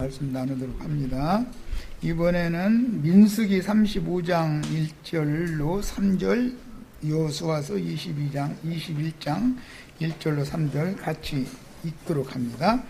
말씀 나누도록 합니다. 이번에는 민수기 35장 1절로 3절, 여호수아서 21장 1절로 3절 같이 읽도록 합니다.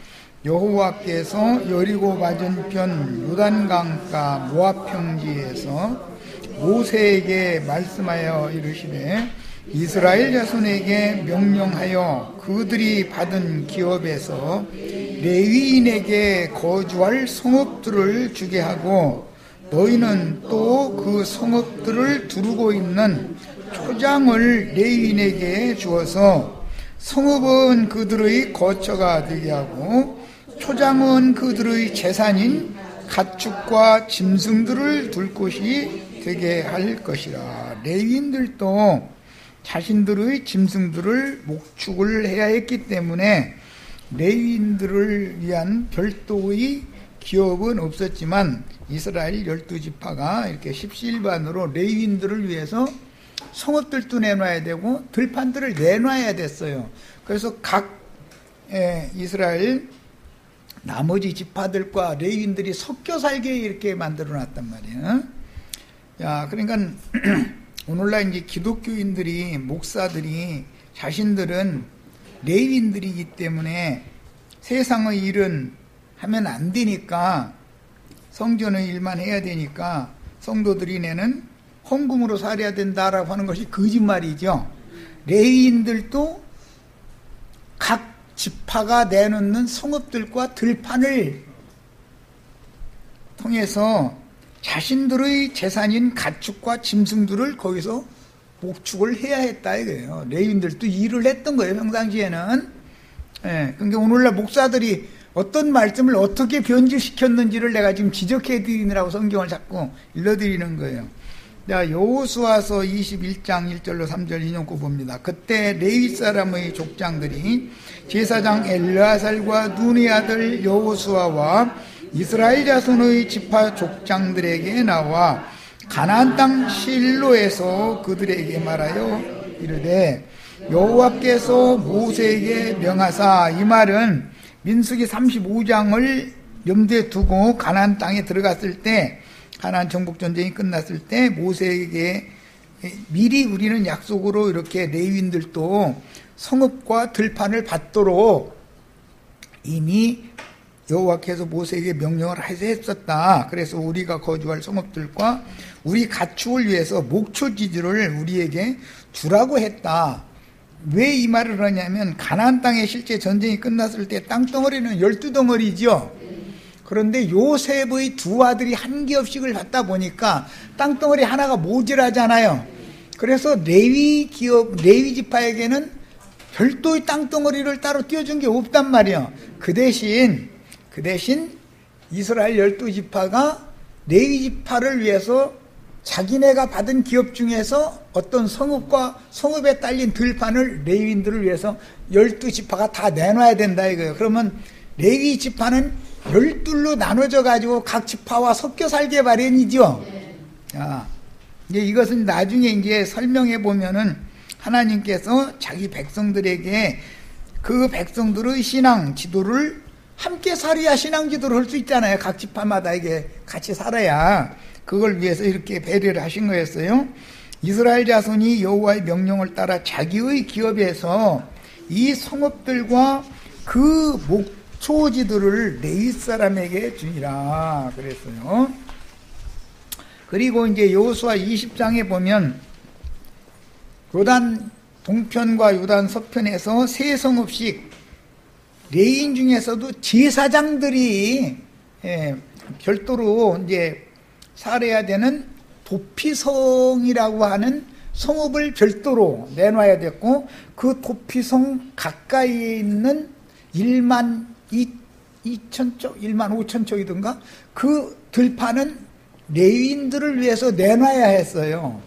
여호와께서 여리고 맞은편 요단강가 모압 평지에서 모세에게 말씀하여 이르시되 이스라엘 자손에게 명령하여 그들이 받은 기업에서 레위인에게 거주할 성읍들을 주게 하고 너희는 또 그 성읍들을 두르고 있는 초장을 레위인에게 주어서 성읍은 그들의 거처가 되게 하고 초장은 그들의 재산인 가축과 짐승들을 둘 곳이 되게 할 것이라. 레위인들도 자신들의 짐승들을 목축을 해야 했기 때문에 레위인들을 위한 별도의 기업은 없었지만 이스라엘 12지파가 이렇게 십시일반으로 레위인들을 위해서 성읍들도 내놔야 되고 들판들을 내놔야 됐어요. 그래서 각 이스라엘 나머지 지파들과 레위인들이 섞여 살게 이렇게 만들어 놨단 말이에요. 야, 그러니까 오늘날 이제 기독교인들이, 목사들이 자신들은 레위인들이기 때문에 세상의 일은 하면 안 되니까 성전의 일만 해야 되니까 성도들이 내는 헌금으로 살아야 된다라고 하는 것이 거짓말이죠. 레위인들도 각 지파가 내놓는 성읍들과 들판을 통해서 자신들의 재산인 가축과 짐승들을 거기서 목축을 해야 했다 이거예요. 레위인들도 일을 했던 거예요, 평상시에는. 그러니까 오늘날 목사들이 어떤 말씀을 어떻게 변질시켰는지를 내가 지금 지적해 드리느라고 성경을 자꾸 읽어드리는 거예요. 자, 여호수아서 21장 1절로 3절 인용고 봅니다. 그때 레위 사람의 족장들이 제사장 엘르아살과 눈의 아들 여호수아와 이스라엘 자손의 지파 족장들에게 나와 가나안 땅 실로에서 그들에게 말하여 이르되 여호와께서 모세에게 명하사, 이 말은 민수기 35장을 염두에 두고 가나안 땅에 들어갔을 때, 가나안 정복 전쟁이 끝났을 때 모세에게 미리 우리는 약속으로 이렇게 레위인들도 성읍과 들판을 받도록 이미 여호와께서 모세에게 명령을 했었다. 그래서 우리가 거주할 성읍들과 우리 가축을 위해서 목초지들을 우리에게 주라고 했다. 왜 이 말을 하냐면 가나안 땅에 실제 전쟁이 끝났을 때 땅덩어리는 12덩어리죠. 그런데 요셉의 두 아들이 한 개업씩을 받다 보니까 땅덩어리 하나가 모자라잖아요. 그래서 레위 지파에게는 별도의 땅덩어리를 따로 띄워준 게 없단 말이에요. 그 대신 이스라엘 12지파가 레위 지파를 위해서 자기네가 받은 기업 중에서 어떤 성읍과 성읍에 딸린 들판을 레위인들을 위해서 12지파가 다 내놔야 된다 이거예요. 그러면 레위 지파는 12로 나눠져 가지고 각 지파와 섞여 살게 마련이죠. 자, 이제 이것은 나중에 이제 설명해 보면은 하나님께서 자기 백성들에게 그 백성들의 신앙 지도를 함께 살아야 신앙 지도를 할 수 있잖아요. 각 지파마다 이게 같이 살아야. 그걸 위해서 이렇게 배려를 하신 거였어요. 이스라엘 자손이 여호와의 명령을 따라 자기의 기업에서 이 성읍들과 그 목초지들을 레위 사람에게 주니라 그랬어요. 그리고 이제 여호수아 20장에 보면 요단 동편과 요단 서편에서 세 성읍씩 레위인 중에서도 제사장들이 별도로 이제 살아야 되는 도피성이라고 하는 성읍을 별도로 내놔야 됐고, 그 도피성 가까이에 있는 1만 2천 쪽, 1만 5천 쪽이든가 그 들판은 레위인들을 위해서 내놔야 했어요.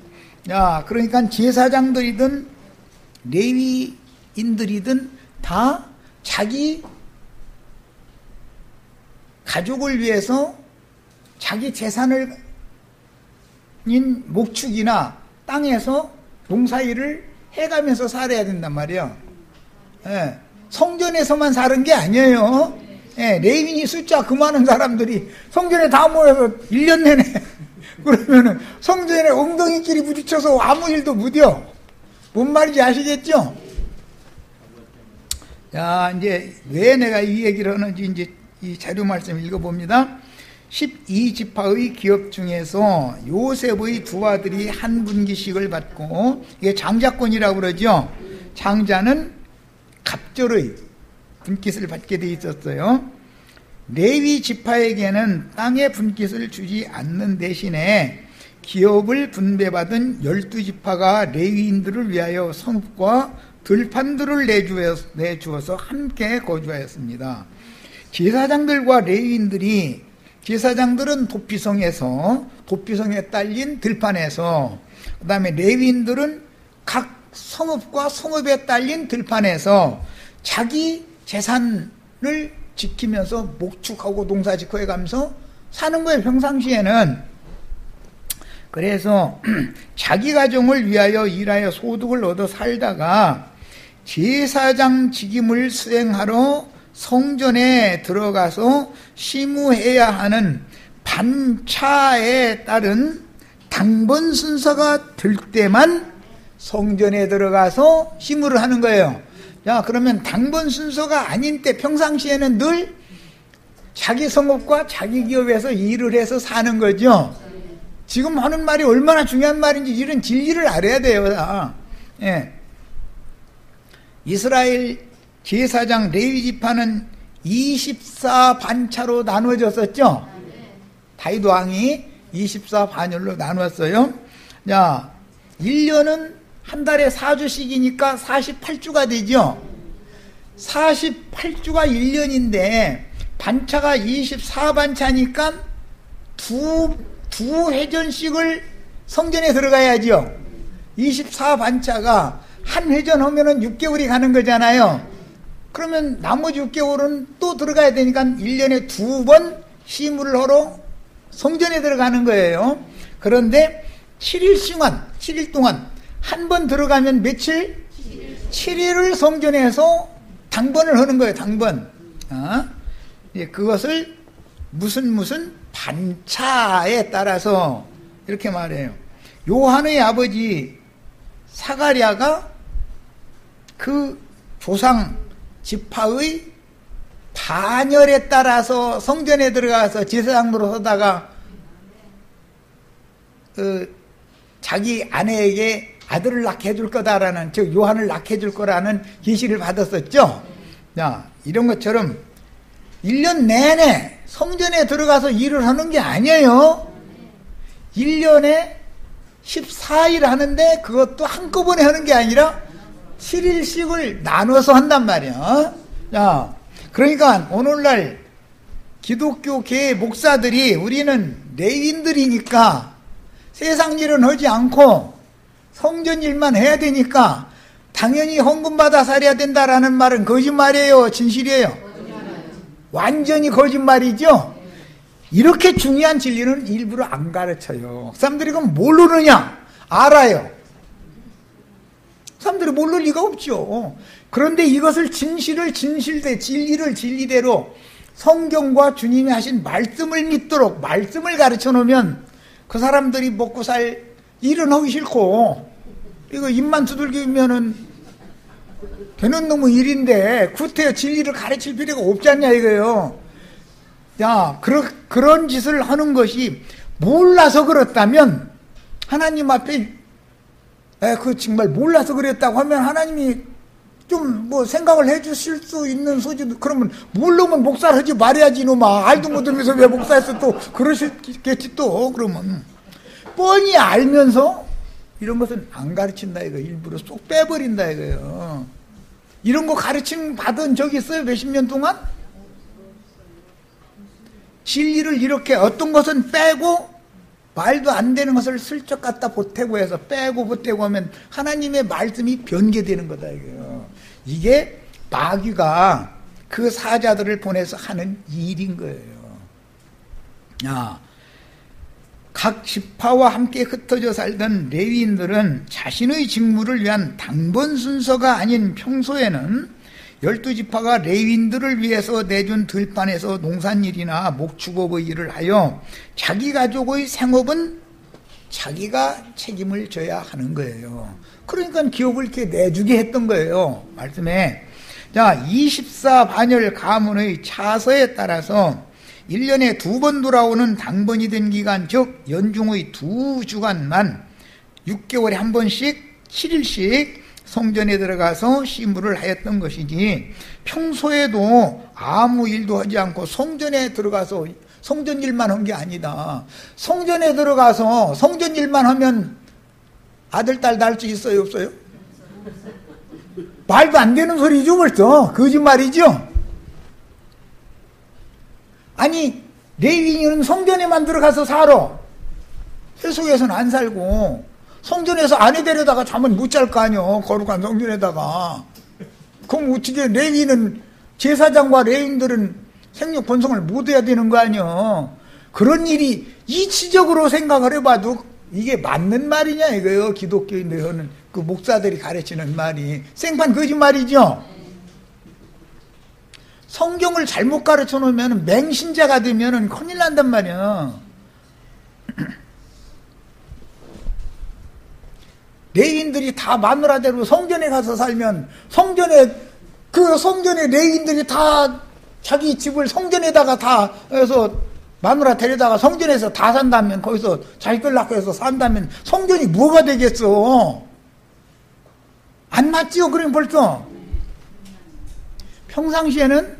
야, 그러니까 제사장들이든 레위인들이든 다 자기 가족을 위해서 자기 재산을 목축이나 땅에서 농사일을 해가면서 살아야 된단 말이에요. 성전에서만 사는 게 아니에요. 예, 레위인이 숫자 그 많은 사람들이 성전에 다 모여서 1년 내내 그러면은 성전에 엉덩이끼리 부딪혀서 아무 일도 못해요. 뭔 말인지 아시겠죠? 자, 이제 왜 내가 이 얘기를 하는지 이제 이 자료 말씀 읽어봅니다. 12지파의 기업 중에서 요셉의 두 아들이 한 분기씩을 받고, 이게 장자권이라고 그러죠. 장자는 갑절의 분깃을 받게 돼 있었어요. 레위 지파에게는 땅의 분깃을 주지 않는 대신에 기업을 분배받은 12지파가 레위인들을 위하여 성읍과 들판들을 내주어서 함께 거주하였습니다. 제사장들과 레위인들이, 제사장들은 도피성에 딸린 들판에서, 그 다음에 레위인들은 각 성읍과 성읍에 딸린 들판에서 자기 재산을 지키면서 목축하고 농사짓고 해가면서 사는 거예요, 평상시에는. 그래서 자기 가정을 위하여 일하여 소득을 얻어 살다가 제사장 직임을 수행하러 성전에 들어가서 심우해야 하는 반차에 따른 당번 순서가 될 때만 성전에 들어가서 심우를 하는 거예요. 자, 그러면 당번 순서가 아닌 때 평상시에는 늘 자기 성읍과 자기 기업에서 일을 해서 사는 거죠. 지금 하는 말이 얼마나 중요한 말인지 이런 진리를 알아야 돼요. 예. 이스라엘 제사장 레위지파는 24반차로 나누어졌었죠. 다윗 왕이 24반열로 나누었어요. 자, 1년은 한 달에 4주씩이니까 48주가 되죠. 48주가 1년인데 반차가 24반차니까 두 회전씩을 성전에 들어가야죠. 24반차가 한 회전 하면은 6개월이 가는 거잖아요. 그러면 나머지 6개월은 또 들어가야 되니까 1년에 2번 시무를 하러 성전에 들어가는 거예요. 그런데 7일 동안 한 번 들어가면 며칠? 7일을 성전에서 당번을 하는 거예요. 당번. 그것을 무슨 반차에 따라서 이렇게 말해요. 요한의 아버지 사가랴가 그 조상 지파의 반열에 따라서 성전에 들어가서 제사장으로 서다가 자기 아내에게 아들을 낳게 해줄 거다라는, 즉 요한을 낳게 해줄 거라는 계시를 받았었죠. 자, 이런 것처럼 1년 내내 성전에 들어가서 일을 하는 게 아니에요. 1년에 14일 하는데 그것도 한꺼번에 하는 게 아니라 7일씩을 나눠서 한단 말이야. 자, 그러니까 오늘날 기독교계 목사들이 우리는 레위인들이니까 세상 일은 하지 않고 성전 일만 해야 되니까 당연히 헌금 받아 살아야 된다라는 말은 거짓말이에요, 진실이에요? 완전히 거짓말이죠. 이렇게 중요한 진리는 일부러 안 가르쳐요. 사람들이 그럼 모르느냐? 알아요. 사람들이 모를 리가 없죠. 그런데 이것을 진리를 진리대로 성경과 주님이 하신 말씀을 믿도록 말씀을 가르쳐 놓으면 그 사람들이 먹고 살 일은 하기 싫고, 이거 입만 두들기면은 되는 놈의 일인데 구태여 진리를 가르칠 필요가 없지 않냐 이거예요. 야, 그런 짓을 하는 것이 몰라서 그렇다면 하나님 앞에 그 정말 몰라서 그랬다고 하면 하나님이 좀 뭐 생각을 해주실 수 있는 소지도, 그러면 모르면 목사를 하지 말아야지 이놈아. 알도 못하면서 왜 목사했어 또 그러시겠지 또. 그러면 뻔히 알면서 이런 것은 안 가르친다 이거. 일부러 쏙 빼버린다 이거예요. 이런 거 가르침 받은 적이 있어요? 몇십 년 동안? 진리를 이렇게 어떤 것은 빼고 말도 안 되는 것을 슬쩍 갖다 보태고 해서 빼고 보태고 하면 하나님의 말씀이 변개되는 거다 이거예요. 이게 마귀가 그 사자들을 보내서 하는 일인 거예요. 각 지파와 함께 흩어져 살던 레위인들은 자신의 직무를 위한 당번 순서가 아닌 평소에는 12지파가 레위인들을 위해서 내준 들판에서 농산일이나 목축업의 일을 하여 자기 가족의 생업은 자기가 책임을 져야 하는 거예요. 그러니까 기업을 이렇게 내주게 했던 거예요. 말씀에. 자, 24반열 가문의 차서에 따라서 1년에 2번 돌아오는 당번이 된 기간, 즉 연중의 2주간만 6개월에 한 번씩 7일씩 성전에 들어가서 시무를 하였던 것이지, 평소에도 아무 일도 하지 않고 성전에 들어가서 성전 일만 한 게 아니다. 성전에 들어가서 성전 일만 하면 아들, 딸 낳을 수 있어요, 없어요? 말도 안 되는 소리죠, 벌써. 거짓말이죠? 아니, 레위인은 성전에만 들어가서 살아. 세속에서는 안 살고, 성전에서 아내 데려다가 잠은 못 잘 거 아니요, 거룩한 성전에다가. 그럼 어떻게 레위인은, 제사장과 레위인들은 생육 번성을 못 해야 되는 거 아니요? 그런 일이 이치적으로 생각을 해봐도 이게 맞는 말이냐 이거예요. 기독교인들 하는 그 목사들이 가르치는 말이 생판 거짓말이죠. 성경을 잘못 가르쳐 놓으면 맹신자가 되면 큰일 난단 말이야. 레위인들이 다 마누라대로 성전에 가서 살면 성전에 레위인들이 다 자기 집을 성전에다가 다 해서 마누라 데려다가 성전에서 다 산다면, 거기서 자기들 낳고 해서 산다면 성전이 뭐가 되겠어? 안 맞지요? 그럼 벌써. 평상시에는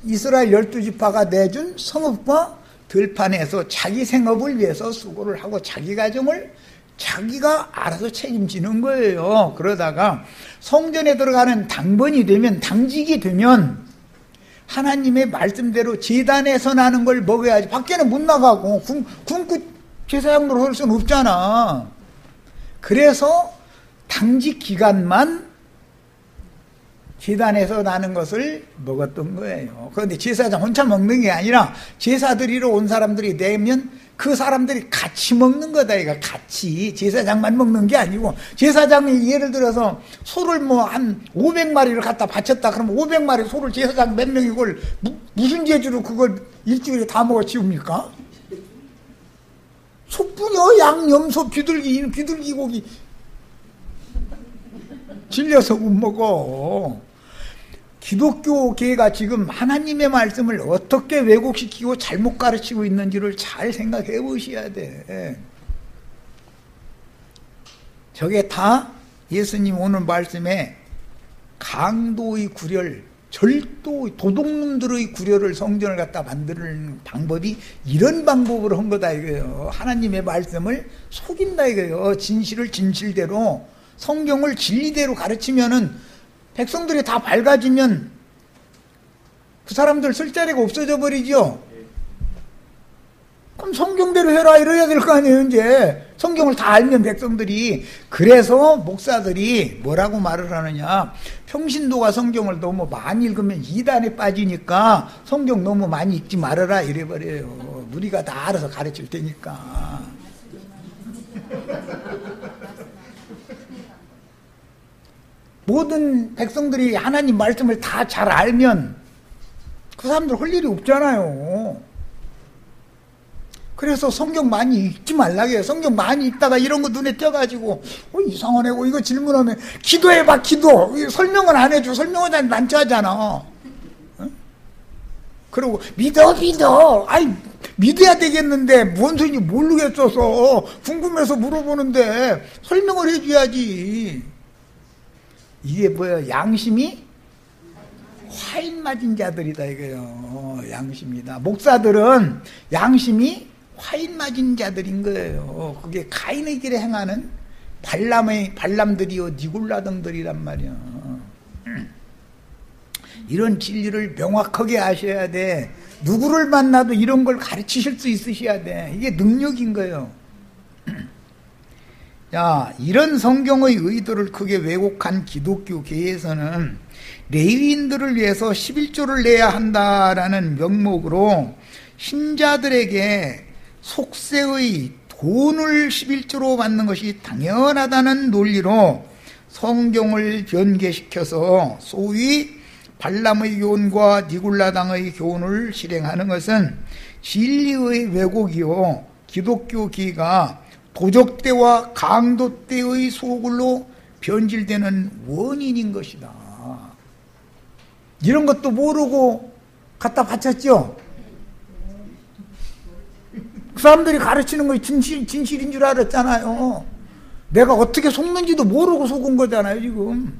이스라엘 12지파가 내준 성읍과 들판에서 자기 생업을 위해서 수고를 하고 자기 가정을 자기가 알아서 책임지는 거예요. 그러다가 성전에 들어가는 당번이 되면, 당직이 되면 하나님의 말씀대로 제단에서 나는 걸 먹어야지. 밖에는 못 나가고 굶고 제사장으로 할 수는 없잖아. 그래서 당직 기간만 제단에서 나는 것을 먹었던 거예요. 그런데 제사장 혼자 먹는 게 아니라 제사드리러 온 사람들이 내면 그 사람들이 같이 먹는 거다. 이거 같이. 제사장만 먹는 게 아니고, 제사장이 예를 들어서 소를 뭐 한 500마리를 갖다 바쳤다 그러면 500마리 소를 제사장 몇 명이 그걸 무슨 재주로 그걸 일주일에 다 먹어 치웁니까? 소뿐이요. 양념소, 비둘기 고기 질려서 못 먹어. 기독교계가 지금 하나님의 말씀을 어떻게 왜곡시키고 잘못 가르치고 있는지를 잘 생각해 보셔야 돼. 저게 다 예수님 오늘 말씀에 강도의 구렬, 도둑놈들의 구렬을 성전을 갖다 만드는 방법이 이런 방법으로 한 거다 이거예요. 하나님의 말씀을 속인다 이거예요. 진실을 진실대로, 성경을 진리대로 가르치면은 백성들이 다 밝아지면 그 사람들 쓸 자리가 없어져 버리죠. 그럼 성경대로 해라 이래야 될 거 아니에요. 이제 성경을 다 알면 백성들이. 그래서 목사들이 뭐라고 말을 하느냐, 평신도가 성경을 너무 많이 읽으면 이단에 빠지니까 성경 너무 많이 읽지 말아라 이래버려요. 우리가 다 알아서 가르칠 테니까. 모든 백성들이 하나님 말씀을 다 잘 알면 그 사람들 할 일이 없잖아요. 그래서 성경 많이 읽지 말라고 해요. 성경 많이 읽다가 이런 거 눈에 띄어가지고 이상하네, 이거 질문하면 기도해봐, 기도. 설명을 안 해줘. 설명을 난처하잖아. 그리고 믿어. 아이, 믿어야 되겠는데 뭔 소리인지 모르겠어서 궁금해서 물어보는데 설명을 해줘야지. 이게 뭐야? 양심이 화인 맞은 자들이다 이거예요. 양심이다. 목사들은 양심이 화인 맞은 자들인 거예요. 그게 가인의 길에 행하는 발람들이요 니골라등들이란 말이야. 이런 진리를 명확하게 아셔야 돼. 누구를 만나도 이런 걸 가르치실 수 있으셔야 돼. 이게 능력인 거예요. 자, 이런 성경의 의도를 크게 왜곡한 기독교계에서는 레위인들을 위해서 11조를 내야 한다라는 명목으로 신자들에게 속세의 돈을 11조로 받는 것이 당연하다는 논리로 성경을 변개시켜서 소위 발람의 교훈과 니골라당의 교훈을 실행하는 것은 진리의 왜곡이요 기독교기가 도적대와 강도대의 소굴로 변질되는 원인인 것이다. 이런 것도 모르고 갖다 바쳤죠. 그 사람들이 가르치는 것이 진실인 줄 알았잖아요. 내가 어떻게 속는지도 모르고 속은 거잖아요 지금.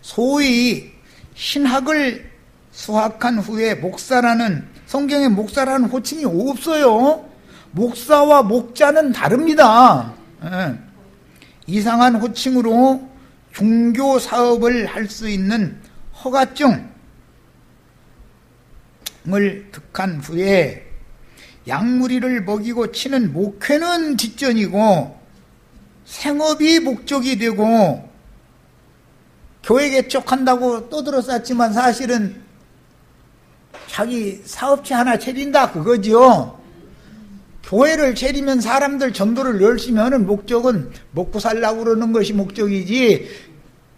소위 신학을 수학한 후에 목사라는, 성경에 목사라는 호칭이 없어요. 목사와 목자는 다릅니다. 이상한 호칭으로 종교 사업을 할 수 있는 허가증을 득한 후에 양무리를 먹이고 치는 목회는 뒷전이고 생업이 목적이 되고 교회 개척한다고 떠들어쌌지만 사실은 자기 사업체 하나 차린다 그거죠. 교회를 차리면 사람들 전도를 열심히 하는 목적은 먹고 살라고 그러는 것이 목적이지,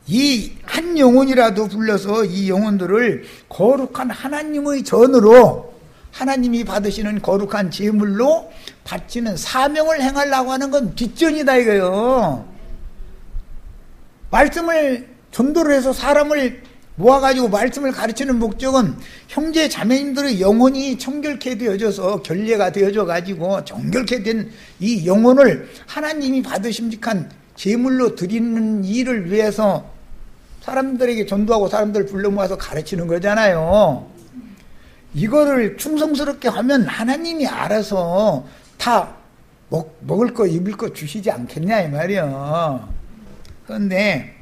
이 한 영혼이라도 불러서 이 영혼들을 거룩한 하나님의 전으로, 하나님이 받으시는 거룩한 제물로 바치는 사명을 행하려고 하는 건 뒷전이다 이거요. 말씀을 전도를 해서 사람을 모아가지고 말씀을 가르치는 목적은 형제 자매님들의 영혼이 청결케 되어져서 결례가 되어져 가지고 정결케 된 이 영혼을 하나님이 받으심직한 제물로 드리는 일을 위해서 사람들에게 전도하고 사람들을 불러 모아서 가르치는 거잖아요. 이거를 충성스럽게 하면 하나님이 알아서 다 먹을 거 입을 거 주시지 않겠냐 이 말이야. 그런데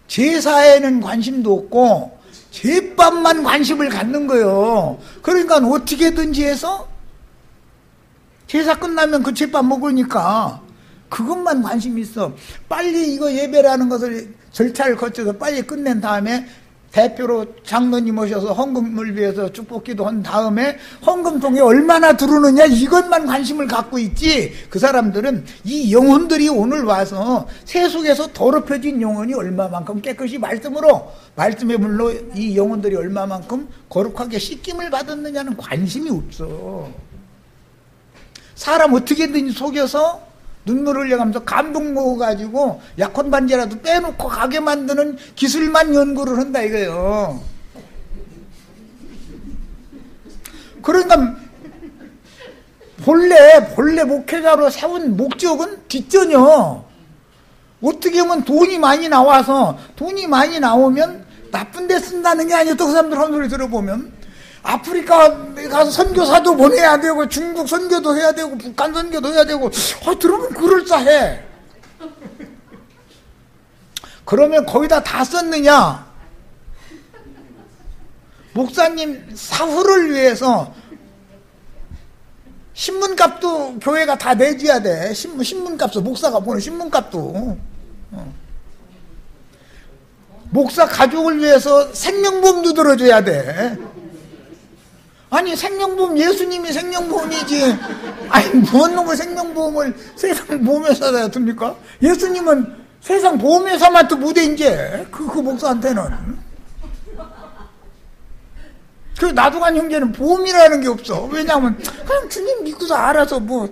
제사에는 관심도 없고 제밥만 관심을 갖는 거예요. 그러니까 어떻게든지 해서 제사 끝나면 그 제밥 먹으니까 그것만 관심이 있어. 빨리 이거 예배라는 것을 절차를 거쳐서 빨리 끝낸 다음에 대표로 장로님 오셔서 헌금을 위해서 축복기도 한 다음에 헌금통에 얼마나 들어오느냐 이것만 관심을 갖고 있지, 그 사람들은 이 영혼들이 오늘 와서 세속에서 더럽혀진 영혼이 얼마만큼 깨끗이 말씀의 물로 이 영혼들이 얼마만큼 거룩하게 씻김을 받았느냐는 관심이 없어. 사람 어떻게든지 속여서 눈물 흘려가면서 감동 먹어가지고 약혼 반지라도 빼놓고 가게 만드는 기술만 연구를 한다 이거예요. 그러니까 본래 목회자로 세운 목적은 뒷전이요. 어떻게 하면 돈이 많이 나와서, 돈이 많이 나오면 나쁜 데 쓴다는 게 아니에요. 또 그 사람들 한 소리 들어보면 아프리카 가서 선교사도 보내야 되고 중국 선교도 해야 되고 북한 선교도 해야 되고 들으면 그럴싸해. 그러면 거기다 다 썼느냐? 목사님 사후를 위해서 신문값도 교회가 다 내줘야 돼. 신문값도, 목사가 보는 신문값도. 목사 가족을 위해서 생명보험도 들어줘야 돼. 아니 생명보험, 예수님이 생명보험이지. 아니 무슨 놈의 생명보험을 세상 보험회사에다 듭니까? 예수님은 세상 보험회사만 또 무대 이제 그 목사한테는. 그 나도간 형제는 보험이라는 게 없어. 왜냐하면 그냥 주님 믿고서 알아서 뭐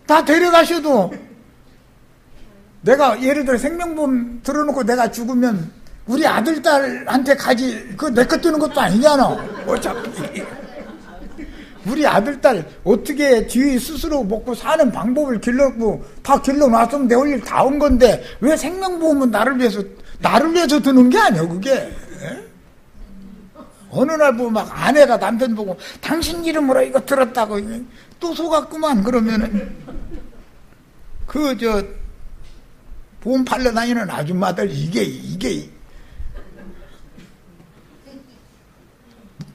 다 데려가셔도, 내가 예를 들어 생명보험 들어놓고 내가 죽으면 우리 아들 딸한테 가지, 그 내 것 뜨는 것도 아니잖아. 어차피 우리 아들 딸 어떻게 뒤에 스스로 먹고 사는 방법을 길러고 다 길러놨으면 내 올 일 다 온 건데 왜 생명보험은 나를 위해서 드는 게 아니야 그게. 어느 날 보면 막 아내가 남편 보고 당신 이름으로 이거 들었다고 또 속았구만. 그러면은 보험 팔러 다니는 아줌마들 이게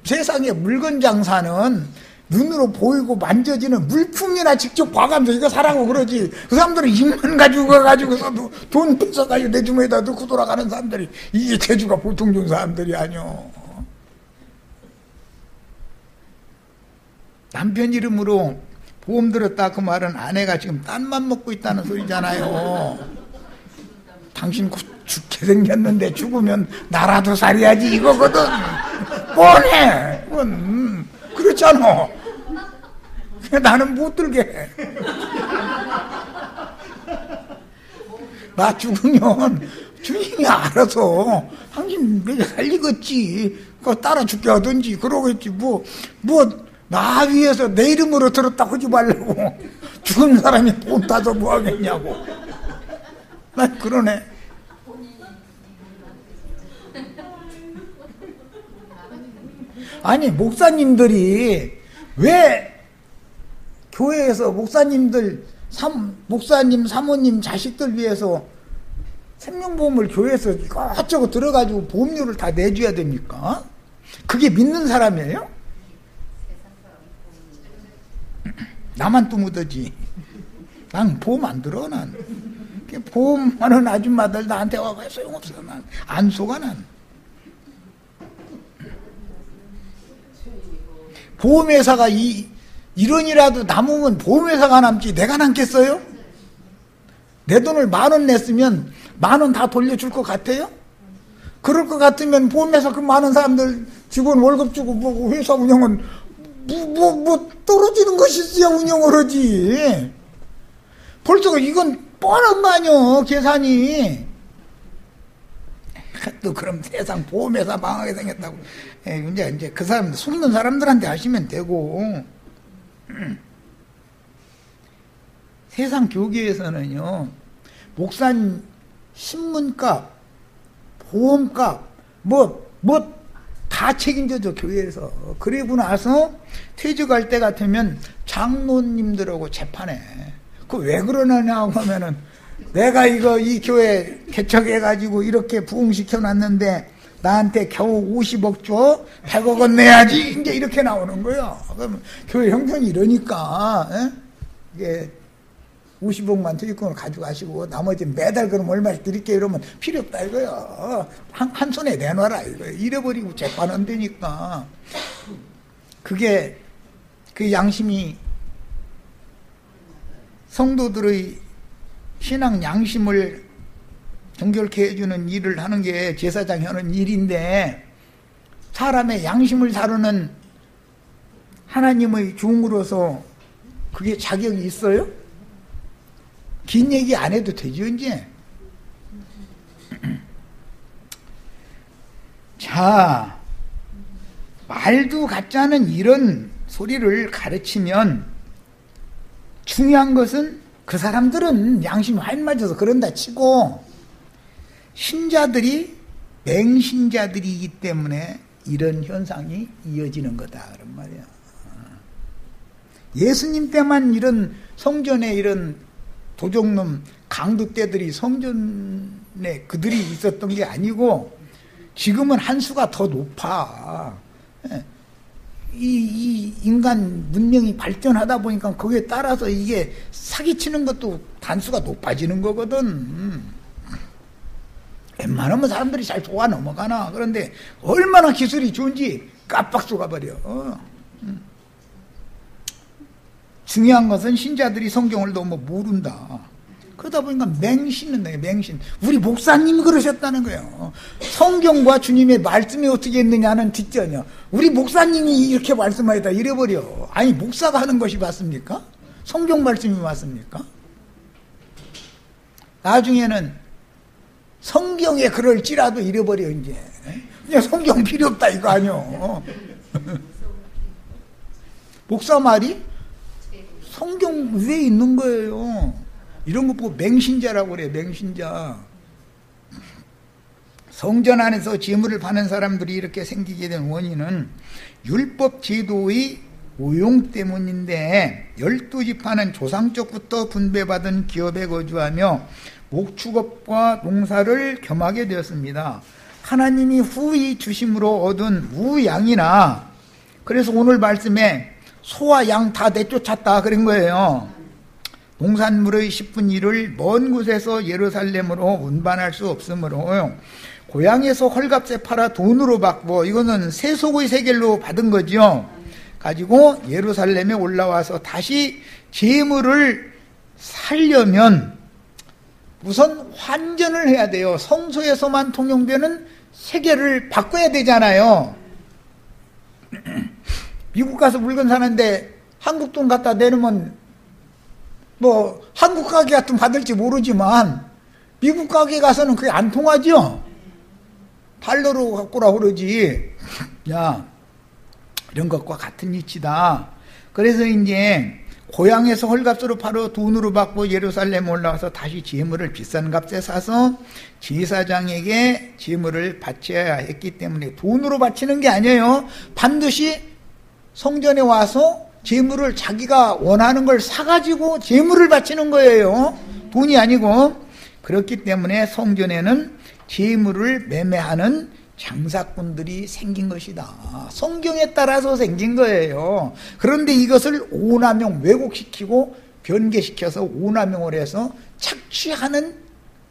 세상에 물건 장사는 눈으로 보이고 만져지는 물품이나 직접 봐가면서 이거 사라고 그러지. 그 사람들은 입만 가지고 가가지고서도 돈 뺏어가지고 내 주머니에다 넣고 돌아가는 사람들이, 이게 재주가 보통 좋은 사람들이 아니오. 남편 이름으로 보험 들었다 그 말은 아내가 지금 딴만 먹고 있다는 소리잖아요. 당신 죽게 생겼는데 죽으면 나라도 살아야지 이거거든. 뻔해. 그건 그렇잖아. 나는 못 들게 해. 나 죽으면 주님이 알아서 당신 내가 살리겠지. 그거 따라 죽게 하든지 그러겠지. 나 위해서 내 이름으로 들었다 하지 말라고. 죽은 사람이 돈 따서 뭐 하겠냐고. 난 그러네. 아니, 목사님들이 왜 교회에서 목사님, 사모님, 자식들 위해서 생명보험을 교회에서 이것저것 들어가지고 보험료를 다 내줘야 됩니까? 그게 믿는 사람이에요? 나만 또 묻어지. 난 보험 안 들어, 난. 보험하는 아줌마들 나한테 와봐 소용없어. 난 안 속아. 난 보험회사가 1원이라도 남으면 보험회사가 남지 내가 남겠어요? 내 돈을 10,000원 냈으면 10,000원 다 돌려줄 것 같아요? 그럴 것 같으면 보험회사 그 많은 사람들 직원 월급 주고 회사 운영은 떨어지는 것이 있어야 운영을 하지. 벌써 이건 뻔한 거 아니야, 계산이. 또 그럼 세상 보험회사 망하게 생겼다고. 이제 그 사람들, 속는 사람들한테 하시면 되고. 세상 교계에서는요, 목사님 신문값, 보험값, 다 책임져줘, 교회에서. 그리고 나서 퇴직할 때 같으면 장로님들하고 재판해. 그 왜 그러느냐고 하면은, 내가 이 교회 개척해가지고 이렇게 부흥시켜 놨는데, 나한테 겨우 50억 줘? 100억 원 내야지? 이제 이렇게 나오는 거예요. 그러면 교회 형편이 이러니까, 이게 50억만 퇴직금을 가져가시고, 나머지 매달 그럼 얼마씩 드릴게요 이러면 필요 없다 이거요. 한 손에 내놔라 이거예요. 잃어버리고 재판 안 되니까. 그게, 그 양심이 성도들의 신앙 양심을 정결케 해주는 일을 하는 게 제사장이 하는 일인데, 사람의 양심을 다루는 하나님의 종으로서 그게 자격이 있어요? 긴 얘기 안 해도 되죠, 이제. 자, 말도 같지 않은 이런 소리를 가르치면 중요한 것은 그 사람들은 양심이 안 맞아서 그런다 치고, 신자들이 맹신자들이기 때문에 이런 현상이 이어지는 거다 그런 말이야. 예수님 때만 이런 성전에 이런 도적놈 강도 때들이 성전에 그들이 있었던 게 아니고, 지금은 한 수가 더 높아. 이 인간 문명이 발전하다 보니까 거기에 따라서 이게 사기치는 것도 단수가 높아지는 거거든. 웬만하면 사람들이 잘 속아 넘어가나. 그런데 얼마나 기술이 좋은지 깜빡 속아버려. 중요한 것은 신자들이 성경을 너무 모른다. 그러다 보니까 맹신은 거예요, 맹신. 우리 목사님이 그러셨다는 거예요. 성경과 주님의 말씀이 어떻게 있느냐는 뒷전이요. 우리 목사님이 이렇게 말씀하였다 이래버려. 아니, 목사가 하는 것이 맞습니까? 성경 말씀이 맞습니까? 나중에는 성경에 그럴지라도 이래버려, 이제. 그냥 성경 필요 없다 이거 아니요. 목사 말이 성경 위에 있는 거예요. 이런 거 보고 맹신자라고 그래요, 맹신자. 성전 안에서 재물을 파는 사람들이 이렇게 생기게 된 원인은 율법 제도의 오용 때문인데, 12지파는 조상적부터 분배받은 기업에 거주하며 목축업과 농사를 겸하게 되었습니다. 하나님이 후히 주심으로 얻은 우양이나, 그래서 오늘 말씀에 소와 양 다 내쫓았다 그런 거예요. 농산물의 10분의 1을 먼 곳에서 예루살렘으로 운반할 수 없으므로 고향에서 헐값에 팔아 돈으로 받고, 이거는 세속의 세겔로 받은 거죠. 가지고 예루살렘에 올라와서 다시 제물을 살려면 우선 환전을 해야 돼요. 성소에서만 통용되는 세계를 바꿔야 되잖아요. 미국 가서 물건 사는데 한국 돈 갖다 내놓으면 뭐 한국 가게 같은 받을지 모르지만 미국 가게 가서는 그게 안 통하죠. 달러로 갖고라 그러지. 야, 이런 것과 같은 이치다. 그래서 이제 고향에서 헐값으로 팔아 돈으로 받고 예루살렘 올라와서 다시 제물을 비싼 값에 사서 제사장에게 제물을 바쳐야 했기 때문에 돈으로 바치는 게 아니에요. 반드시 성전에 와서 제물을 자기가 원하는 걸 사가지고 제물을 바치는 거예요. 돈이 아니고. 그렇기 때문에 성전에는 제물을 매매하는 장사꾼들이 생긴 것이다. 성경에 따라서 생긴 거예요. 그런데 이것을 오남용, 왜곡시키고 변개시켜서 오남용을 해서 착취하는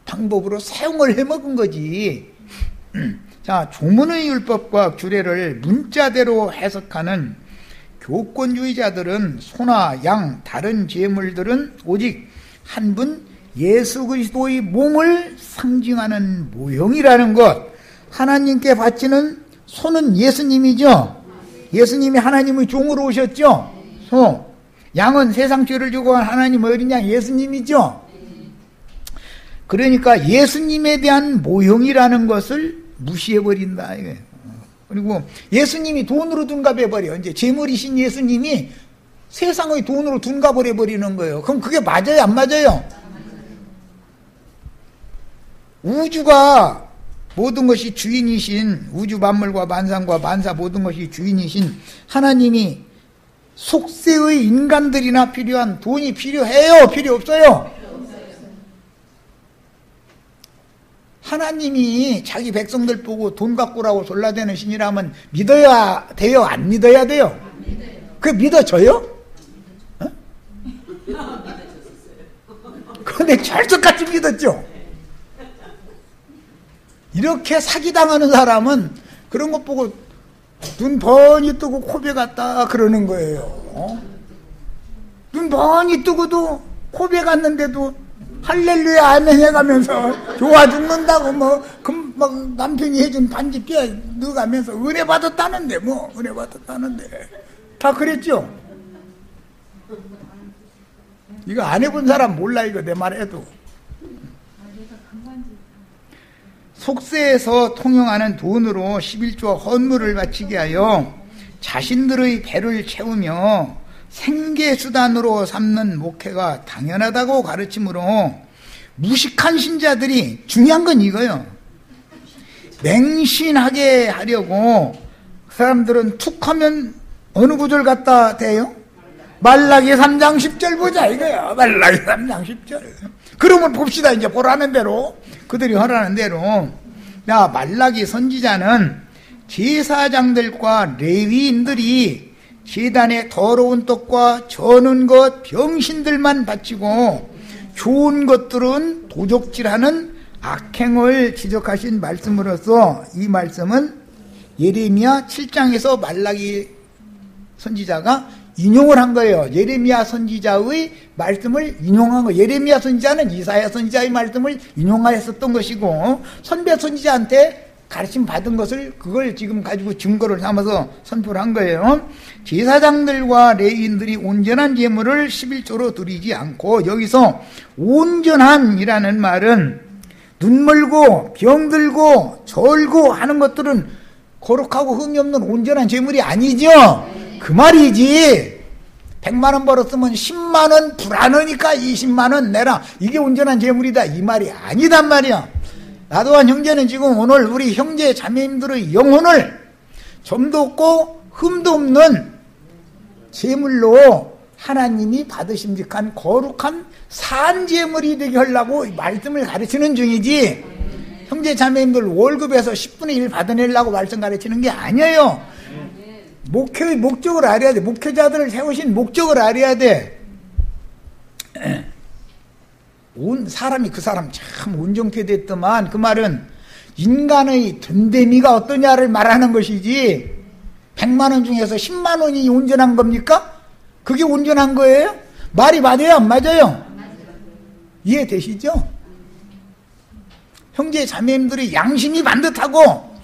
방법으로 사용을 해먹은 거지. 자, 조문의 율법과 규례를 문자대로 해석하는 교권주의자들은 소나 양, 다른 제물들은 오직 한 분 예수 그리스도의 몸을 상징하는 모형이라는 것. 하나님께 바치는 소는 예수님이죠. 예수님이 하나님의 종으로 오셨죠. 소. 양은 세상 죄를 지고 간 하나님 어린 양 예수님이죠. 그러니까 예수님에 대한 모형이라는 것을 무시해버린다 이거예요. 그리고 예수님이 돈으로 둔갑해버려. 이제 재물이신 예수님이 세상의 돈으로 둔갑을 해버리는 거예요. 그럼 그게 맞아요, 안 맞아요? 우주가 모든 것이 주인이신, 우주 만물과 만상과 만사 모든 것이 주인이신 하나님이 속세의 인간들이나 필요한 돈이 필요해요? 필요 없어요? 하나님이 자기 백성들 보고 돈 갖고 오라고 졸라대는 신이라면 믿어야 돼요? 안 믿어야 돼요? 그게 믿어져요? 어? 그런데 철석같이 믿었죠? 이렇게 사기당하는 사람은 그런 것 보고 눈 번이 뜨고 코베 갔다 그러는 거예요. 눈 번이 뜨고도 코베 갔는데도 할렐루야 아멘 해가면서 좋아 죽는다고 막 남편이 해준 반지 껴 넣어가면서 은혜 받았다는데 은혜 받았다는데 다 그랬죠. 이거 안 해본 사람 몰라. 이거 내 말해도. 속세에서 통용하는 돈으로 11조와 헌물을 바치게 하여 자신들의 배를 채우며 생계수단으로 삼는 목회가 당연하다고 가르치므로 무식한 신자들이, 중요한 건 이거예요. 맹신하게 하려고 그 사람들은 툭 하면 어느 구절 갖다 대요? 말라기 3장 10절 보자 이거야. 말라기 3장 10절. 그러면 봅시다. 이제 보라는 대로, 그들이 하라는 대로. 야, 말라기 선지자는 제사장들과 레위인들이 제단에 더러운 떡과 저는 것 병신들만 바치고 좋은 것들은 도적질하는 악행을 지적하신 말씀으로서 이 말씀은 예레미야 7장에서 말라기 선지자가 인용을 한 거예요. 예레미야 선지자의 말씀을 인용한 거예요. 예레미야 선지자는 이사야 선지자의 말씀을 인용하였었던 것이고, 선배 선지자한테 가르침 받은 것을, 그걸 지금 가지고 증거를 삼아서 선포를 한 거예요. 제사장들과 레위인들이 온전한 제물을 11조로 드리지 않고, 여기서 온전한이라는 말은 눈멀고 병들고 절고 하는 것들은 거룩하고 흠이 없는 온전한 제물이 아니죠. 그 말이지. 100만원 벌었으면 10만원 불안하니까 20만원 내라, 이게 온전한 제물이다, 이 말이 아니단 말이야. 나도한 형제는 지금 오늘 우리 형제 자매님들의 영혼을 점도 없고 흠도 없는 제물로 하나님이 받으심직한 거룩한 산 제물이 되게 하려고 말씀을 가르치는 중이지, 형제 자매님들 월급에서 10분의 1 받아내려고 말씀 가르치는 게 아니에요. 목회의 목적을 알아야 돼. 목회자들을 세우신 목적을 알아야 돼. 사람이 그 사람 참 온전케 됐더만, 그 말은 인간의 됨됨이가 어떠냐를 말하는 것이지, 100만 원 중에서 10만 원이 온전한 겁니까? 그게 온전한 거예요? 말이 맞아요, 안 맞아요? 이해되시죠? 형제 자매님들이 양심이 반듯하고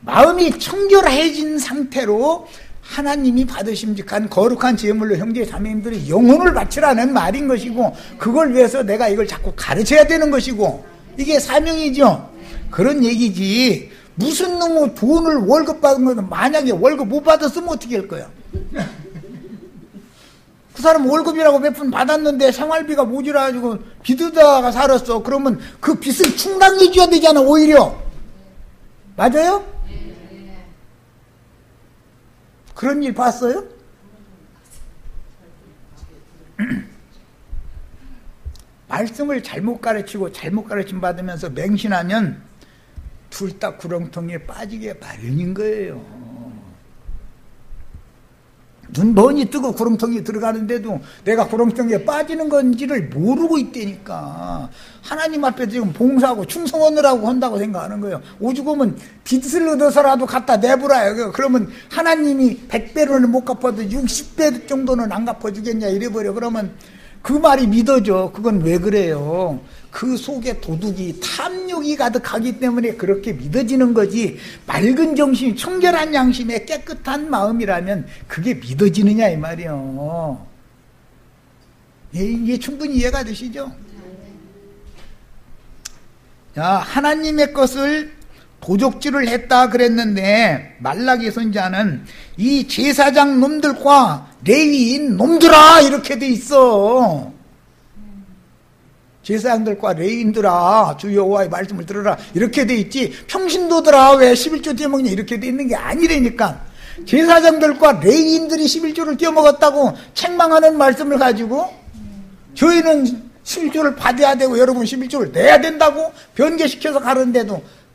마음이 청결해진 상태로 하나님이 받으심직한 거룩한 제물로 형제 자매님들이 영혼을 바치라는 말인 것이고, 그걸 위해서 내가 이걸 자꾸 가르쳐야 되는 것이고, 이게 사명이죠. 그런 얘기지. 무슨 놈의 돈을 월급 받은 거는, 만약에 월급 못 받았으면 어떻게 할 거야? 그 사람 월급이라고 몇 푼 받았는데 생활비가 모자라가지고 빚으다가 살았어. 그러면 그 빚을 충당해 줘야 되잖아, 오히려. 맞아요? 그런 일 봤어요? 말씀을 잘못 가르치고 잘못 가르침 받으면서 맹신하면 둘 다 구렁텅이에 빠지게 마련인 거예요. 눈 번이 뜨고 구렁텅이에 들어가는데도 내가 구렁텅이에 빠지는 건지를 모르고 있다니까. 하나님 앞에 지금 봉사하고 충성하느라고 한다고 생각하는 거예요. 오죽하면 빚을 얻어서라도 갖다 내버려요. 그러면 하나님이 100배로는 못 갚아도 60배 정도는 안 갚아주겠냐 이래버려. 그러면 그 말이 믿어져. 그건 왜 그래요? 그 속에 도둑이, 탐욕이 가득하기 때문에 그렇게 믿어지는 거지. 맑은 정신, 청결한 양심에 깨끗한 마음이라면 그게 믿어지느냐 이 말이요. 이게 충분히 이해가 되시죠? 자, 하나님의 것을 도적질을 했다 그랬는데, 말라기 선지자는 이 제사장 놈들과 레위인 놈들아 이렇게 돼 있어. 제사장들과 레위인들아 주 여호와의 말씀을 들으라 이렇게 돼 있지, 평신도들아 왜 11조 떼먹냐 이렇게 돼 있는 게 아니라니까. 제사장들과 레위인들이 11조를 떼먹었다고 책망하는 말씀을 가지고 저희는 11조를 받아야 되고 여러분 11조를 내야 된다고 변개시켜서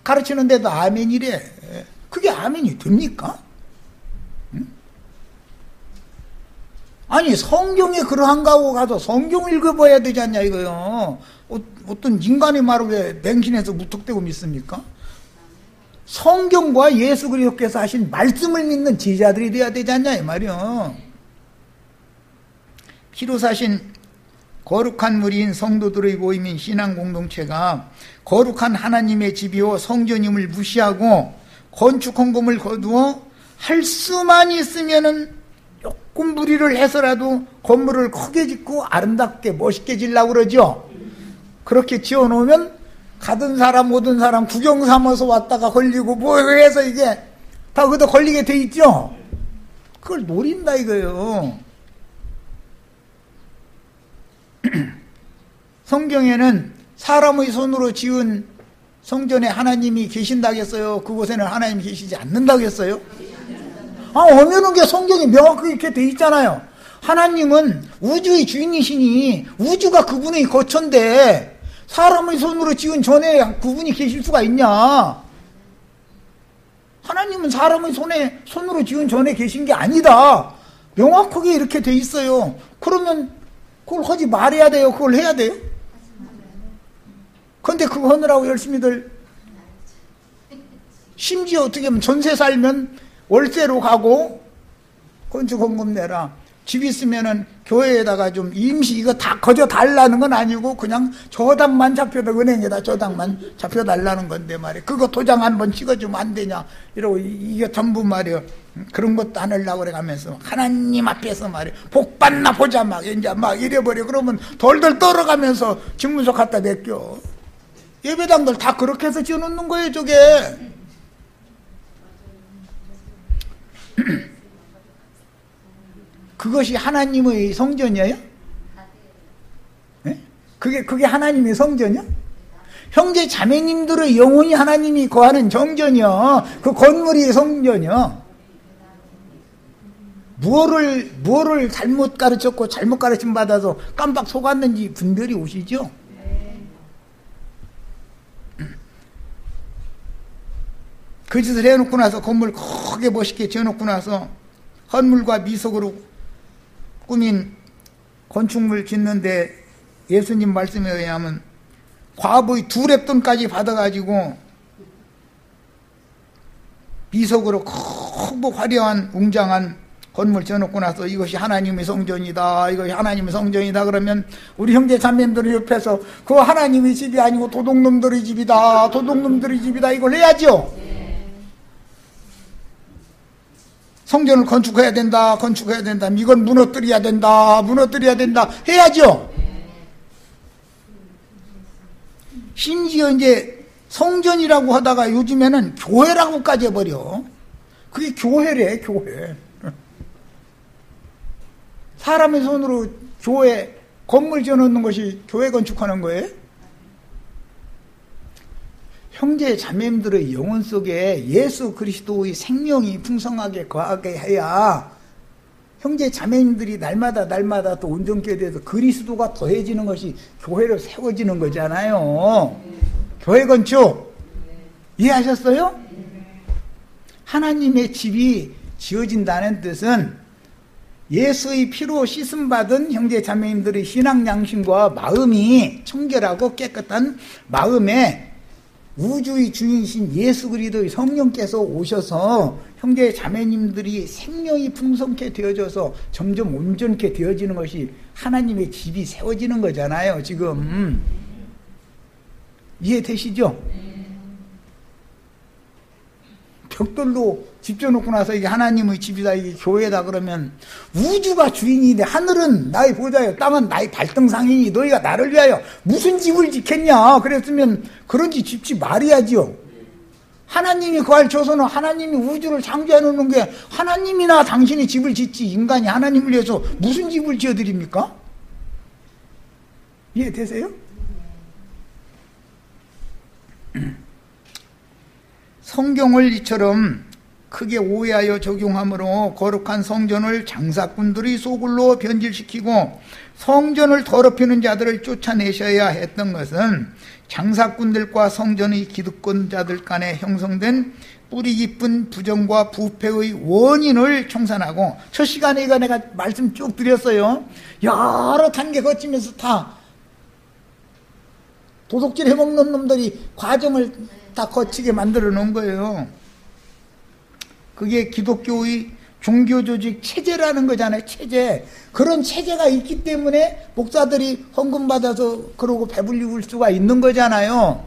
가르치는데도 아멘이래. 그게 아멘이 됩니까? 아니 성경에 그러한가 하고 가서 성경 읽어봐야 되지 않냐 이거요. 어떤 인간의 말을 왜 맹신해서 무턱대고 믿습니까? 성경과 예수 그리스도께서 하신 말씀을 믿는 제자들이 돼야 되지 않냐 이 말이요. 피로 사신 거룩한 무리인 성도들의 모임인 신앙 공동체가 거룩한 하나님의 집이요 성전임을 무시하고 건축 헌금을 거두어 할 수만 있으면은 조금 무리를 해서라도 건물을 크게 짓고 아름답게 멋있게 지으려고 그러죠. 그렇게 지어놓으면 가던 사람 오던 사람 구경 삼아서 왔다가 걸리고 뭐 해서 이게 다 그도 걸리게 돼 있죠. 그걸 노린다 이거예요. 성경에는 사람의 손으로 지은 성전에 하나님이 계신다고 했어요? 그곳에는 하나님이 계시지 않는다고 했어요? 엄연한 게 성경이 명확하게 이렇게 돼 있잖아요. 하나님은 우주의 주인이시니 우주가 그분의 거처인데 사람의 손으로 지은 전에 그분이 계실 수가 있냐? 하나님은 사람의 손으로 지은 전에 계신 게 아니다. 명확하게 이렇게 돼 있어요. 그러면 그걸 하지 말아야 돼요? 그걸 해야 돼요? 근데 그거 하느라고 열심히들, 심지어 어떻게 하면 전세 살면 월세로 가고 건축 헌금 내라. 집 있으면은 교회에다가 좀 임시 이거 다 거저 달라는 건 아니고 그냥 저당만 잡혀다 은행에다 저당만 잡혀달라는 건데 말이야. 그거 도장 한번 찍어주면 안 되냐 이러고 이게 전부 말이야. 그런 것도 안 하려고 그래 가면서 하나님 앞에서 말이야 복 받나 보자 막 이제 막 이래버려. 그러면 덜덜 떨어가면서 집문서 갖다 내껴. 예배당들 다 그렇게 해서 지어놓는 거예요 저게. 그것이 하나님의 성전이에요? 네? 그게 하나님의 성전이요? 형제 자매님들의 영혼이 하나님이 거하는 정전이요. 그 건물이 성전이요. 무엇을 잘못 가르쳤고 잘못 가르침 받아서 깜빡 속았는지 분별이 오시죠? 그 짓을 해놓고 나서 건물 크게 멋있게 지어놓고 나서 헌물과 미석으로 꾸민 건축물 짓는데 예수님 말씀에 의하면 과부의 2렙돈까지 받아가지고 비석으로 크고 화려한 웅장한 건물 지어놓고 나서 이것이 하나님의 성전이다, 이것이 하나님의 성전이다 그러면 우리 형제 자매님들이 옆에서 그거 하나님의 집이 아니고 도둑놈들의 집이다, 도둑놈들의 집이다, 이걸 해야죠. 성전을 건축해야 된다, 건축해야 된다, 이건 무너뜨려야 된다, 무너뜨려야 된다 해야죠. 심지어 이제 성전이라고 하다가 요즘에는 교회라고까지 해버려. 그게 교회래, 교회. 사람의 손으로 교회 건물 지어놓는 것이 교회 건축하는 거예요? 형제 자매님들의 영혼 속에 예수 그리스도의 생명이 풍성하게 거하게 해야 형제 자매님들이 날마다 또 온전케 돼서 그리스도가 더해지는 것이 교회로 세워지는 거잖아요. 교회 건축 이해하셨어요? 하나님의 집이 지어진다는 뜻은 예수의 피로 씻음받은 형제 자매님들의 신앙 양심과 마음이 청결하고 깨끗한 마음에 우주의 주인이신 예수 그리스도의 성령께서 오셔서 형제 자매님들이 생명이 풍성케 되어져서 점점 온전케 되어지는 것이 하나님의 집이 세워지는 거잖아요. 지금 이해되시죠? 벽돌로 집 지어놓고 나서 이게 하나님의 집이다, 이게 교회다 그러면 우주가 주인이데 하늘은 나의 보좌요, 땅은 나의 발등상이니 너희가 나를 위하여 무슨 집을 짓겠냐 그랬으면 그런 집 짓지 말아야지요. 하나님이 거할 조선은 하나님이 우주를 창조해 놓는 게 하나님이나 당신이 집을 짓지 인간이 하나님을 위해서 무슨 집을 지어드립니까? 이해되세요? 성경을 이처럼 크게 오해하여 적용함으로 거룩한 성전을 장사꾼들이 소굴로 변질시키고 성전을 더럽히는 자들을 쫓아내셔야 했던 것은 장사꾼들과 성전의 기득권자들 간에 형성된 뿌리 깊은 부정과 부패의 원인을 청산하고, 첫 시간에 이거 내가 말씀 쭉 드렸어요. 여러 단계 거치면서 다 도둑질 해먹는 놈들이 과정을 다 거치게 만들어 놓은 거예요. 그게 기독교의 종교조직 체제라는 거잖아요. 체제. 그런 체제가 있기 때문에 목사들이 헌금 받아서 그러고 배불리울 수가 있는 거잖아요.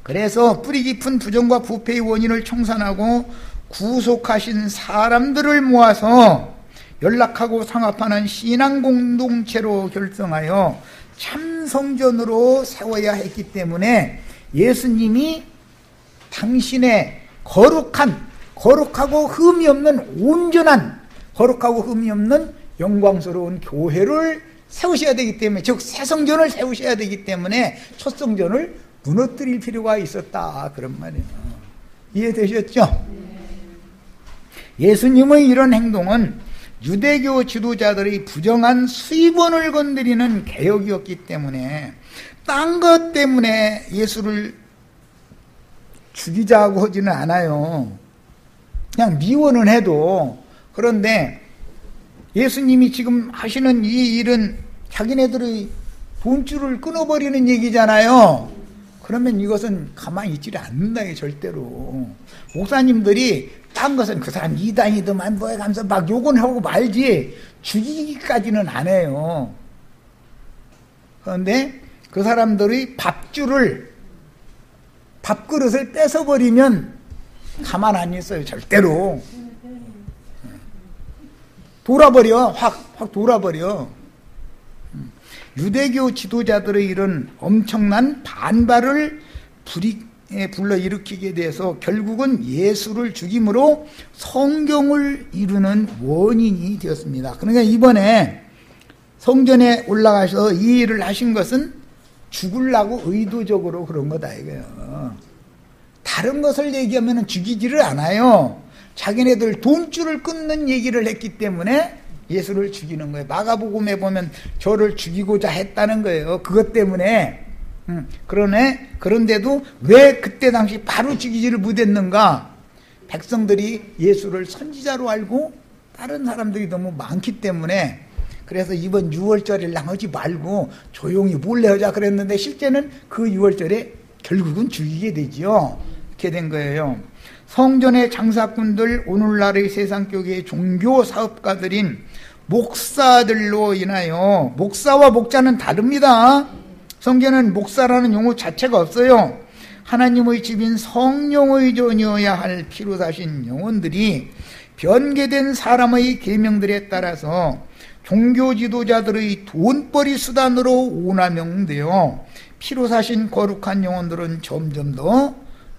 그래서 뿌리 깊은 부정과 부패의 원인을 청산하고 구속하신 사람들을 모아서 연락하고 상합하는 신앙 공동체로 결성하여 참 성전으로 세워야 했기 때문에 예수님이 당신의 거룩하고 흠이 없는 온전한, 거룩하고 흠이 없는 영광스러운 교회를 세우셔야 되기 때문에, 즉 새 성전을 세우셔야 되기 때문에 첫 성전을 무너뜨릴 필요가 있었다, 그런 말이에요. 이해되셨죠? 예수님의 이런 행동은 유대교 지도자들의 부정한 수입원을 건드리는 개혁이었기 때문에, 딴 것 때문에 예수를 죽이자고 하지는 않아요. 그냥 미워는 해도. 그런데 예수님이 지금 하시는 이 일은 자기네들의 돈줄을 끊어버리는 얘기잖아요. 그러면 이것은 가만히 있지를 않는다, 절대로. 목사님들이 딴 것은 그 사람 이단이더만 뭐에 가면서 막 욕은 하고 말지 죽이기까지는 안 해요. 그런데 그 사람들의 밥그릇을 뺏어버리면 가만 안 있어요, 절대로. 돌아버려, 확 돌아버려. 유대교 지도자들의 이런 엄청난 반발을 불러일으키게 돼서 결국은 예수를 죽임으로 성경을 이루는 원인이 되었습니다. 그러니까 이번에 성전에 올라가셔서 이 일을 하신 것은 죽으려고 의도적으로 그런 거다, 이거예요. 다른 것을 얘기하면 죽이지를 않아요. 자기네들 돈줄을 끊는 얘기를 했기 때문에 예수를 죽이는 거예요. 마가복음에 보면 저를 죽이고자 했다는 거예요. 그것 때문에. 그런데도 왜 그때 당시 바로 죽이지를 못했는가? 백성들이 예수를 선지자로 알고 다른 사람들이 너무 많기 때문에, 그래서 이번 6월절에 하지 말고 조용히 몰래 하자 그랬는데 실제는 그 6월절에 결국은 죽이게 되지요. 이렇게 된 거예요. 성전의 장사꾼들, 오늘날의 세상격의 종교 사업가들인 목사들로 인하여, 목사와 목자는 다릅니다. 성경에는 목사라는 용어 자체가 없어요. 하나님의 집인 성령의 존이어야 할 피로 사신 영혼들이 변개된 사람의 계명들에 따라서 종교 지도자들의 돈벌이 수단으로 오남용되어 피로 사신 거룩한 영혼들은 점점 더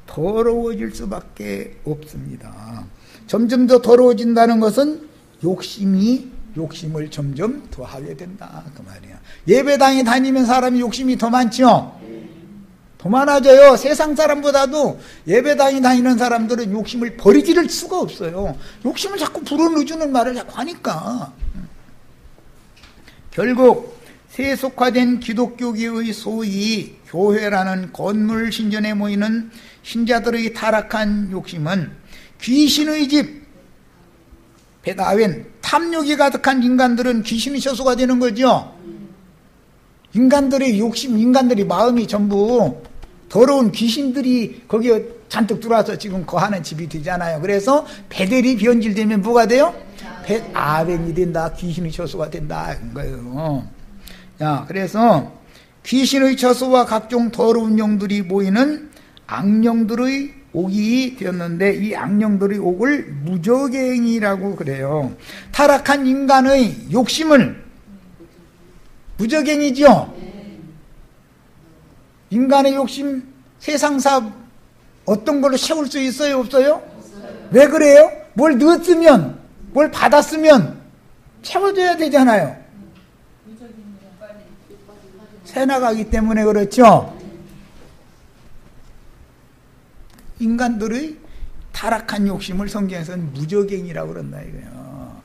더러워질 수밖에 없습니다. 점점 더 더러워진다는 것은 욕심을 점점 더 하게 된다 그 말이야. 예배당에 다니면 사람이 욕심이 더 많죠. 더 많아져요. 세상 사람보다도 예배당에 다니는 사람들은 욕심을 버리지를 수가 없어요. 욕심을 자꾸 불어넣어주는 말을 자꾸 하니까. 결국 세속화된 기독교계의 소위 교회라는 건물 신전에 모이는 신자들의 타락한 욕심은 귀신의 집, 배다웬 탐욕이 가득한 인간들은 귀신의 처소가 되는 거죠. 인간들의 욕심, 인간들의 마음이 전부 더러운 귀신들이 거기에 잔뜩 들어와서 지금 거하는 집이 되잖아요. 그래서 배들이 변질되면 뭐가 돼요? 아벤이 된다. 귀신의 처소가 된다. 그런 거예요. 야, 그래서 귀신의 처소와 각종 더러운 영들이 모이는 악령들의 옥이 되었는데, 이 악령들의 옥을 무저갱이라고 그래요. 타락한 인간의 욕심을 무저갱이죠. 인간의 욕심, 세상사 어떤 걸로 채울 수 있어요? 없어요? 왜 그래요? 뭘 넣었으면, 뭘 받았으면 채워줘야 되잖아요. 새 나가기 때문에 그렇죠. 인간들의 타락한 욕심을 성경에서는 무저갱이라고 그런다 이거예요.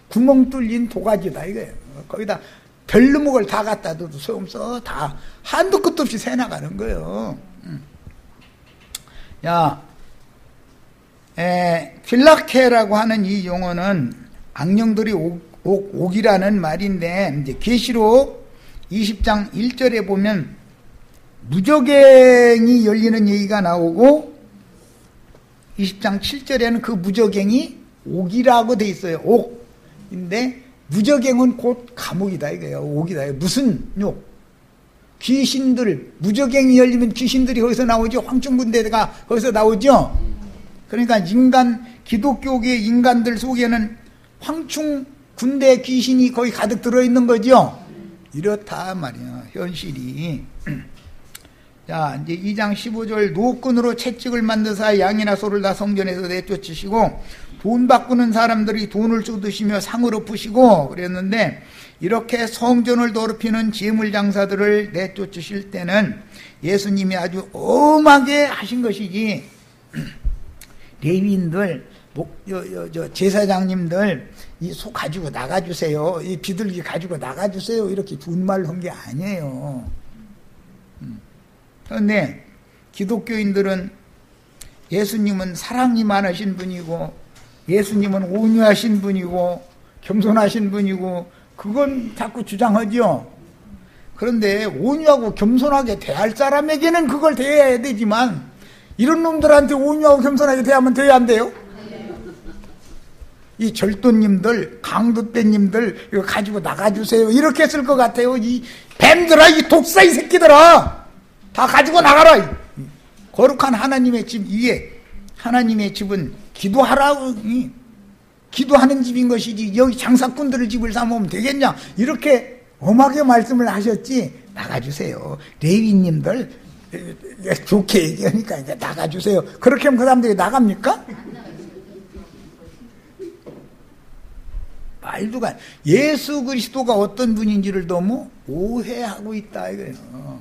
구멍 뚫린 도가지다 이거예요. 거기다 별루목을 다 갖다 둬도 소용없어. 다 한도 끝도 없이 새 나가는 거예요. 야, 필라케라고 하는 이 용어는 악령들이 옥이라는 말인데, 이제 계시록 20장 1절에 보면 무저갱이 열리는 얘기가 나오고, 20장 7절에는 그 무저갱이 옥이라고 돼 있어요. 옥인데 무저갱은 곧 감옥이다 이거예요. 옥이다. 무슨 욕? 귀신들, 무저갱이 열리면 귀신들이 거기서 나오죠. 황충군대가 거기서 나오죠. 그러니까 기독교계 인간들 속에는 황충군대 귀신이 거의 가득 들어있는 거죠. 이렇다 말이야 현실이. 자, 이제 2장 15절, 노끈으로 채찍을 만드사 양이나 소를 다 성전에서 내쫓으시고 돈 바꾸는 사람들이 돈을 쏟으시며 상을 엎으시고 그랬는데, 이렇게 성전을 더럽히는 재물장사들을 내쫓으실 때는 예수님이 아주 엄하게 하신 것이지, 레위인들, 제사장님들 이 소 가지고 나가주세요, 이 비둘기 가지고 나가주세요, 이렇게 분말로 한 게 아니에요. 그런데 기독교인들은 예수님은 사랑이 많으신 분이고, 예수님은 온유하신 분이고 겸손하신 분이고, 그건 자꾸 주장하죠. 그런데 온유하고 겸손하게 대할 사람에게는 그걸 대해야 되지만, 이런 놈들한테 온유하고 겸손하게 대하면 돼야 안 돼요? 이 절도님들, 강도떼님들 이거 가지고 나가주세요 이렇게 했을 것 같아요. 이 뱀들아, 이 독사 이 새끼들아, 다 가지고 나가라. 거룩한 하나님의 집 위에, 하나님의 집은 기도하라고, 기도하는 집인 것이지 여기 장사꾼들을 집을 삼으면 되겠냐, 이렇게 엄하게 말씀을 하셨지. 나가주세요, 레위님들 좋게 얘기하니까 이제 나가주세요, 그렇게 하면 그 사람들이 나갑니까? 말도 안. 예수 그리스도가 어떤 분인지를 너무 오해하고 있다 이거예요.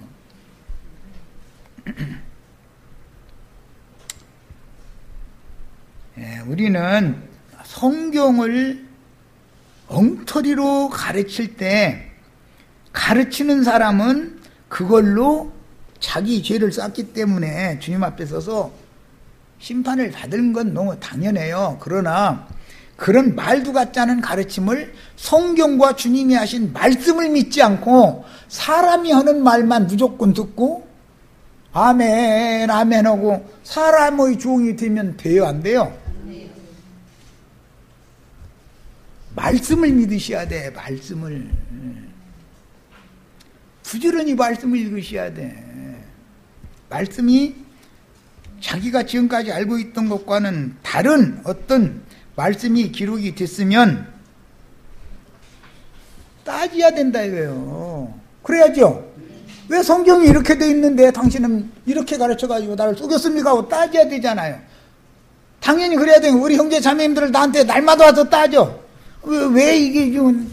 우리는 성경을 엉터리로 가르칠 때, 가르치는 사람은 그걸로 자기 죄를 쌓기 때문에 주님 앞에 서서 심판을 받은 건 너무 당연해요. 그러나 그런 말도 같지 않은 가르침을, 성경과 주님이 하신 말씀을 믿지 않고 사람이 하는 말만 무조건 듣고, 아멘 아멘 하고 사람의 종이 되면 돼요 안 돼요? 말씀을 믿으셔야 돼. 말씀을 부지런히 말씀을 읽으셔야 돼. 말씀이 자기가 지금까지 알고 있던 것과는 다른 어떤 말씀이 기록이 됐으면 따져야 된다 이거예요. 그래야죠. 왜 성경이 이렇게 돼 있는데 당신은 이렇게 가르쳐가지고 나를 속였습니까 하고 따져야 되잖아요. 당연히 그래야 돼요. 우리 형제 자매님들을 나한테 날마다 와서 따져. 왜 이게 지금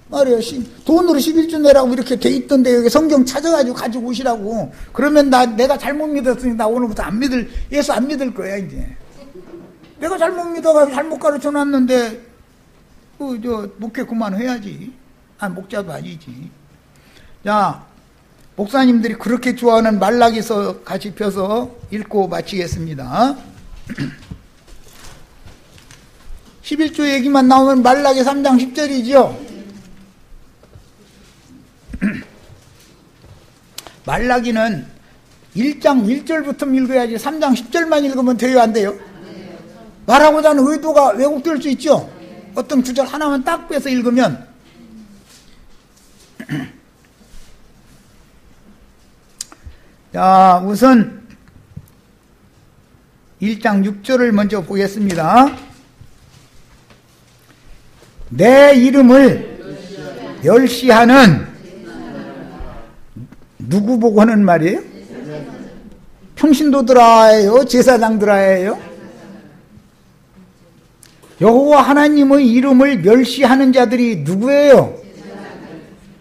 말이에요. 돈으로 11조 내라고 이렇게 돼 있던데 여기 성경 찾아가지고 가지고 오시라고. 그러면 내가 잘못 믿었으니 나 오늘부터 예수 안 믿을 거야 이제. 내가 잘못 믿어가지고 잘못 가르쳐 놨는데 목회 그만해야지. 목자도 아니지. 자, 목사님들이 그렇게 좋아하는 말라기서 같이 펴서 읽고 마치겠습니다. 11조 얘기만 나오면 말라기 3장 10절이죠. 말라기는 1장 1절부터 읽어야지 3장 10절만 읽으면 돼요 안 돼요? 말하고자 하는 의도가 왜곡될 수 있죠. 어떤 구절 하나만 딱 빼서 읽으면 자, 우선 1장 6절을 먼저 보겠습니다. 내 이름을 멸시하는 누구 보고 하는 말이에요? 평신도들아예요? 제사장들아예요? 여호와 하나님의 이름을 멸시하는 자들이 누구예요?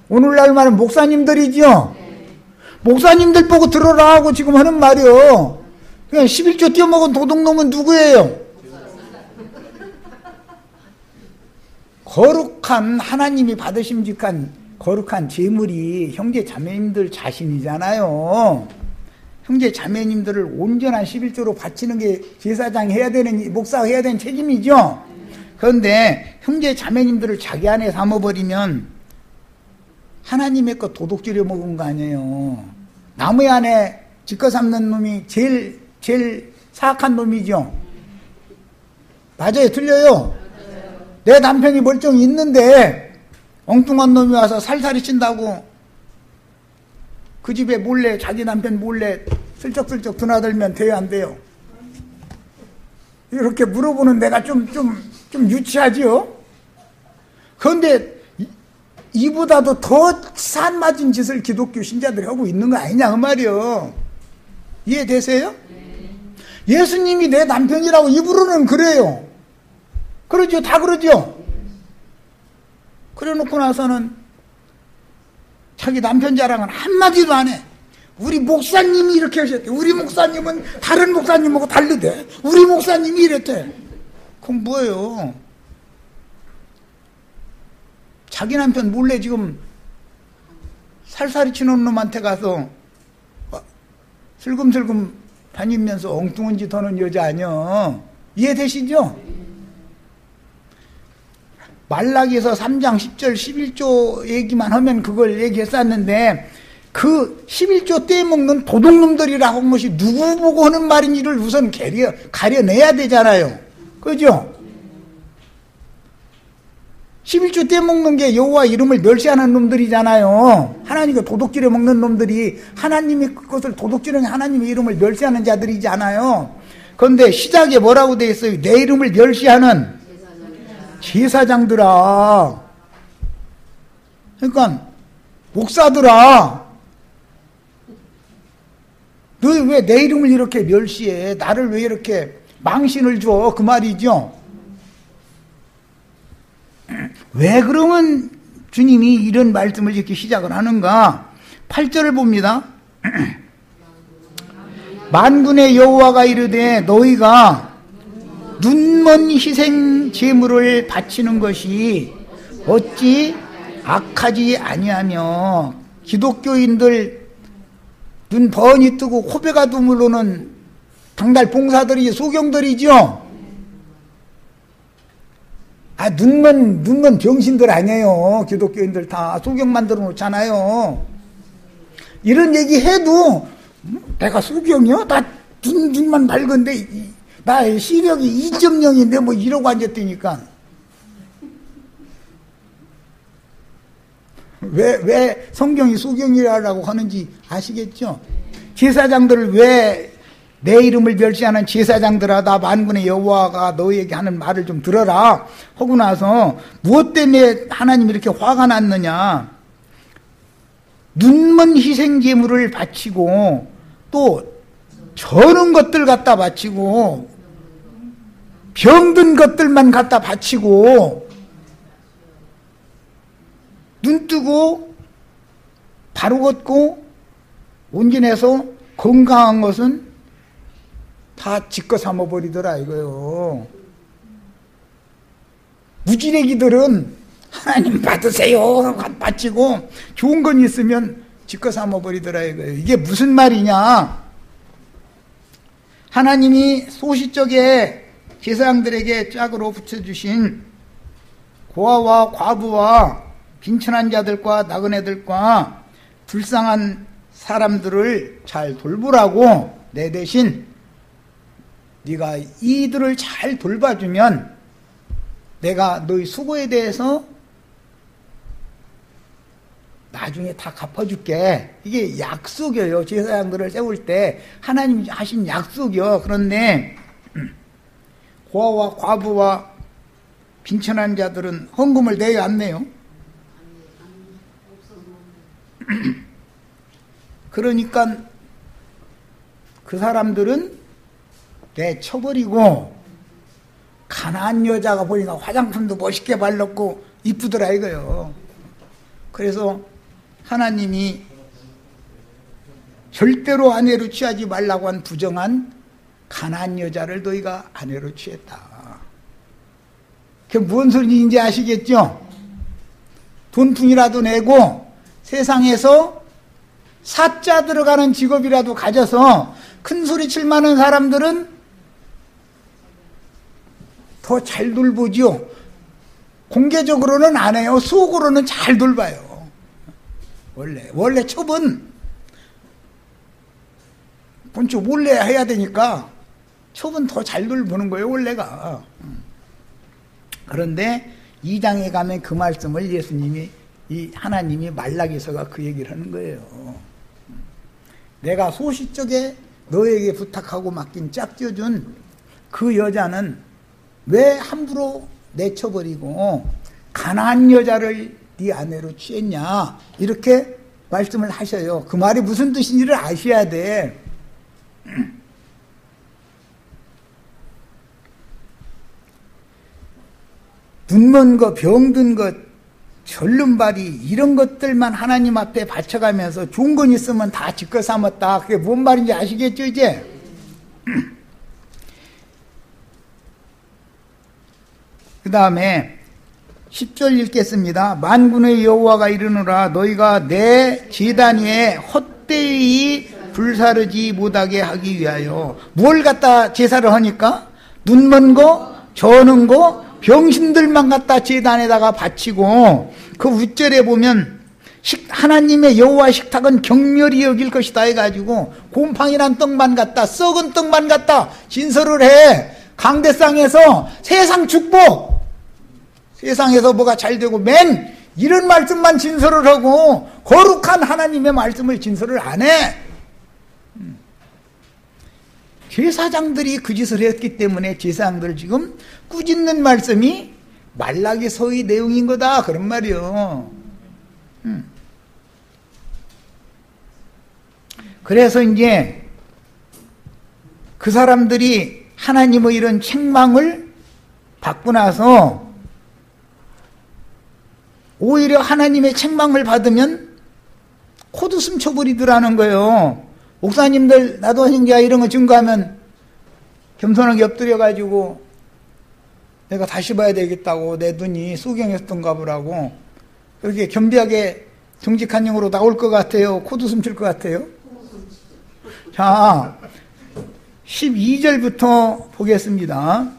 오늘날 말은 목사님들이죠. 목사님들 보고 들어라 하고 지금 하는 말이요. 그냥 11조 떼어먹은 도둑놈은 누구예요? 거룩한 하나님이 받으심직한 거룩한 제물이 형제 자매님들 자신이잖아요. 형제 자매님들을 온전한 11조로 바치는 게 제사장 해야 되는, 목사가 해야 되는 책임이죠. 그런데 형제 자매님들을 자기 안에 삼아버리면 하나님의 것 도둑질해 먹은 거 아니에요. 나무 안에 지껏 삼는 놈이 제일 사악한 놈이죠. 맞아요? 틀려요? 내 남편이 멀쩡히 있는데 엉뚱한 놈이 와서 살살이 친다고 그 집에 몰래, 자기 남편 몰래 슬쩍슬쩍 드나들면 돼요 안 돼요? 이렇게 물어보는 내가 좀 유치하지요? 그런데 이보다도 더 산맞은 짓을 기독교 신자들이 하고 있는 거 아니냐 그 말이요. 이해되세요? 예수님이 내 남편이라고 입으로는 그래요. 그러죠. 다 그러죠. 그래 놓고 나서는 자기 남편 자랑은 한마디도 안 해. 우리 목사님이 이렇게 하셨대. 우리 목사님은 다른 목사님하고 다르대. 우리 목사님이 이랬대. 그럼 뭐예요? 자기 남편 몰래 지금 살살이 치는 놈한테 가서 슬금슬금 다니면서 엉뚱한 짓 하는 여자 아니야. 이해되시죠? 말라기에서 3장 10절 11조 얘기만 하면 그걸 얘기했었는데 그 11조 떼먹는 도둑놈들이라고 한 것이 누구 보고 하는 말인지를 우선 가려내야 되잖아요. 그죠? 11조 떼먹는 게 여호와 이름을 멸시하는 놈들이잖아요. 하나님과 도둑질해 먹는 놈들이 하나님의 것을 도둑질하는 하나님의 이름을 멸시하는 자들이잖아요. 그런데 시작에 뭐라고 돼 있어요? 내 이름을 멸시하는 제사장들아. 그러니까 목사들아, 너 왜 내 이름을 이렇게 멸시해? 나를 왜 이렇게 망신을 줘? 그 말이죠. 왜 그러면 주님이 이런 말씀을 이렇게 시작을 하는가? 8절을 봅니다. 만군의 여호와가 이르되 너희가 눈먼 희생 제물을 바치는 것이 어찌 악하지 아니하며. 기독교인들 눈 번이 뜨고 코베가 두물로는 당달 봉사들이 소경들이죠. 눈먼 병신들 아니에요. 기독교인들 다 소경 만들어 놓잖아요. 이런 얘기 해도 내가 수경이요? 나 눈만 밝은데 나 시력이 2.0인데 뭐 이러고 앉았다니까. 왜 성경이 수경이라고 하는지 아시겠죠? 제사장들을 왜 내 이름을 멸시하는 제사장들아 나 만군의 여호와가 너희에게 하는 말을 좀 들어라 하고 나서 무엇 때문에 하나님이 이렇게 화가 났느냐. 눈먼 희생제물을 바치고 또 저는 것들 갖다 바치고 병든 것들만 갖다 바치고 눈 뜨고 바로 걷고 온전해서 건강한 것은 다 지껏 삼아버리더라 이거요. 무지레기들은 하나님 받으세요 바치고 좋은 건 있으면 지껏 삼아버리더라 이거예요. 이게 무슨 말이냐. 하나님이 소시적에 제사장들에게 짝으로 붙여주신 고아와 과부와 빈천한 자들과 나그네들과 불쌍한 사람들을 잘 돌보라고 내 대신 네가 이들을 잘 돌봐주면 내가 너희 수고에 대해서 나중에 다 갚아줄게. 이게 약속이에요. 제사장들을 세울 때 하나님이 하신 약속이요. 그런데 고아와 과부와 빈천한 자들은 헌금을 내요 안 내요? 그러니까 그 사람들은 내쳐버리고 가난한 여자가 보니까 화장품도 멋있게 발랐고 이쁘더라 이거요. 그래서 하나님이 절대로 아내로 취하지 말라고 한 부정한 가난한 여자를 너희가 아내로 취했다. 그게 무슨 소리인지 아시겠죠? 돈풍이라도 내고 세상에서 사자 들어가는 직업이라도 가져서 큰 소리 칠 만한 사람들은 더 잘 돌보죠. 공개적으로는 안 해요. 속으로는 잘 돌봐요. 원래 첩은 본초 몰래 해야 되니까 첩은 더 잘 돌보는 거예요. 원래가. 그런데 2장에 가면 그 말씀을 예수님이 이 하나님이 말라기서가 그 얘기를 하는 거예요. 내가 소시적에 너에게 부탁하고 맡긴 짝지어준 그 여자는 왜 함부로 내쳐버리고 가난한 여자를 네 아내로 취했냐 이렇게 말씀을 하셔요. 그 말이 무슨 뜻인지를 아셔야 돼. 눈먼 것, 병든 것, 절름발이 이런 것들만 하나님 앞에 바쳐가면서 좋은 건 있으면 다 지껏 삼았다. 그게 뭔 말인지 아시겠죠 이제? 그 다음에 10절 읽겠습니다. 만군의 여호와가 이르노라 너희가 내 제단 위에 헛되이 불사르지 못하게 하기 위하여 뭘 갖다 제사를 하니까? 눈먼 거, 저는 거, 병신들만 갖다 제단에다가 바치고 그 윗절에 보면 하나님의 여호와 식탁은 경멸히 여길 것이다 해가지고 곰팡이란 떡만 갖다 썩은 떡만 갖다 진설을 해. 강대상에서 세상 축복 세상에서 뭐가 잘 되고 맨 이런 말씀만 진설을 하고 거룩한 하나님의 말씀을 진설을 안 해. 제사장들이 그 짓을 했기 때문에 제사장들 지금 꾸짖는 말씀이 말라기서의 내용인 거다 그런 말이요. 그래서 이제 그 사람들이 하나님의 이런 책망을 받고 나서 오히려 하나님의 책망을 받으면 코드숨 쳐버리더라는 거예요. 목사님들 나도 행자 이런 거 증거하면 겸손하게 엎드려가지고 내가 다시 봐야 되겠다고 내 눈이 수경했던가 보라고 그렇게 겸비하게 정직한 영으로 나올 것 같아요? 코드숨 칠 것 같아요? 자 12절부터 보겠습니다.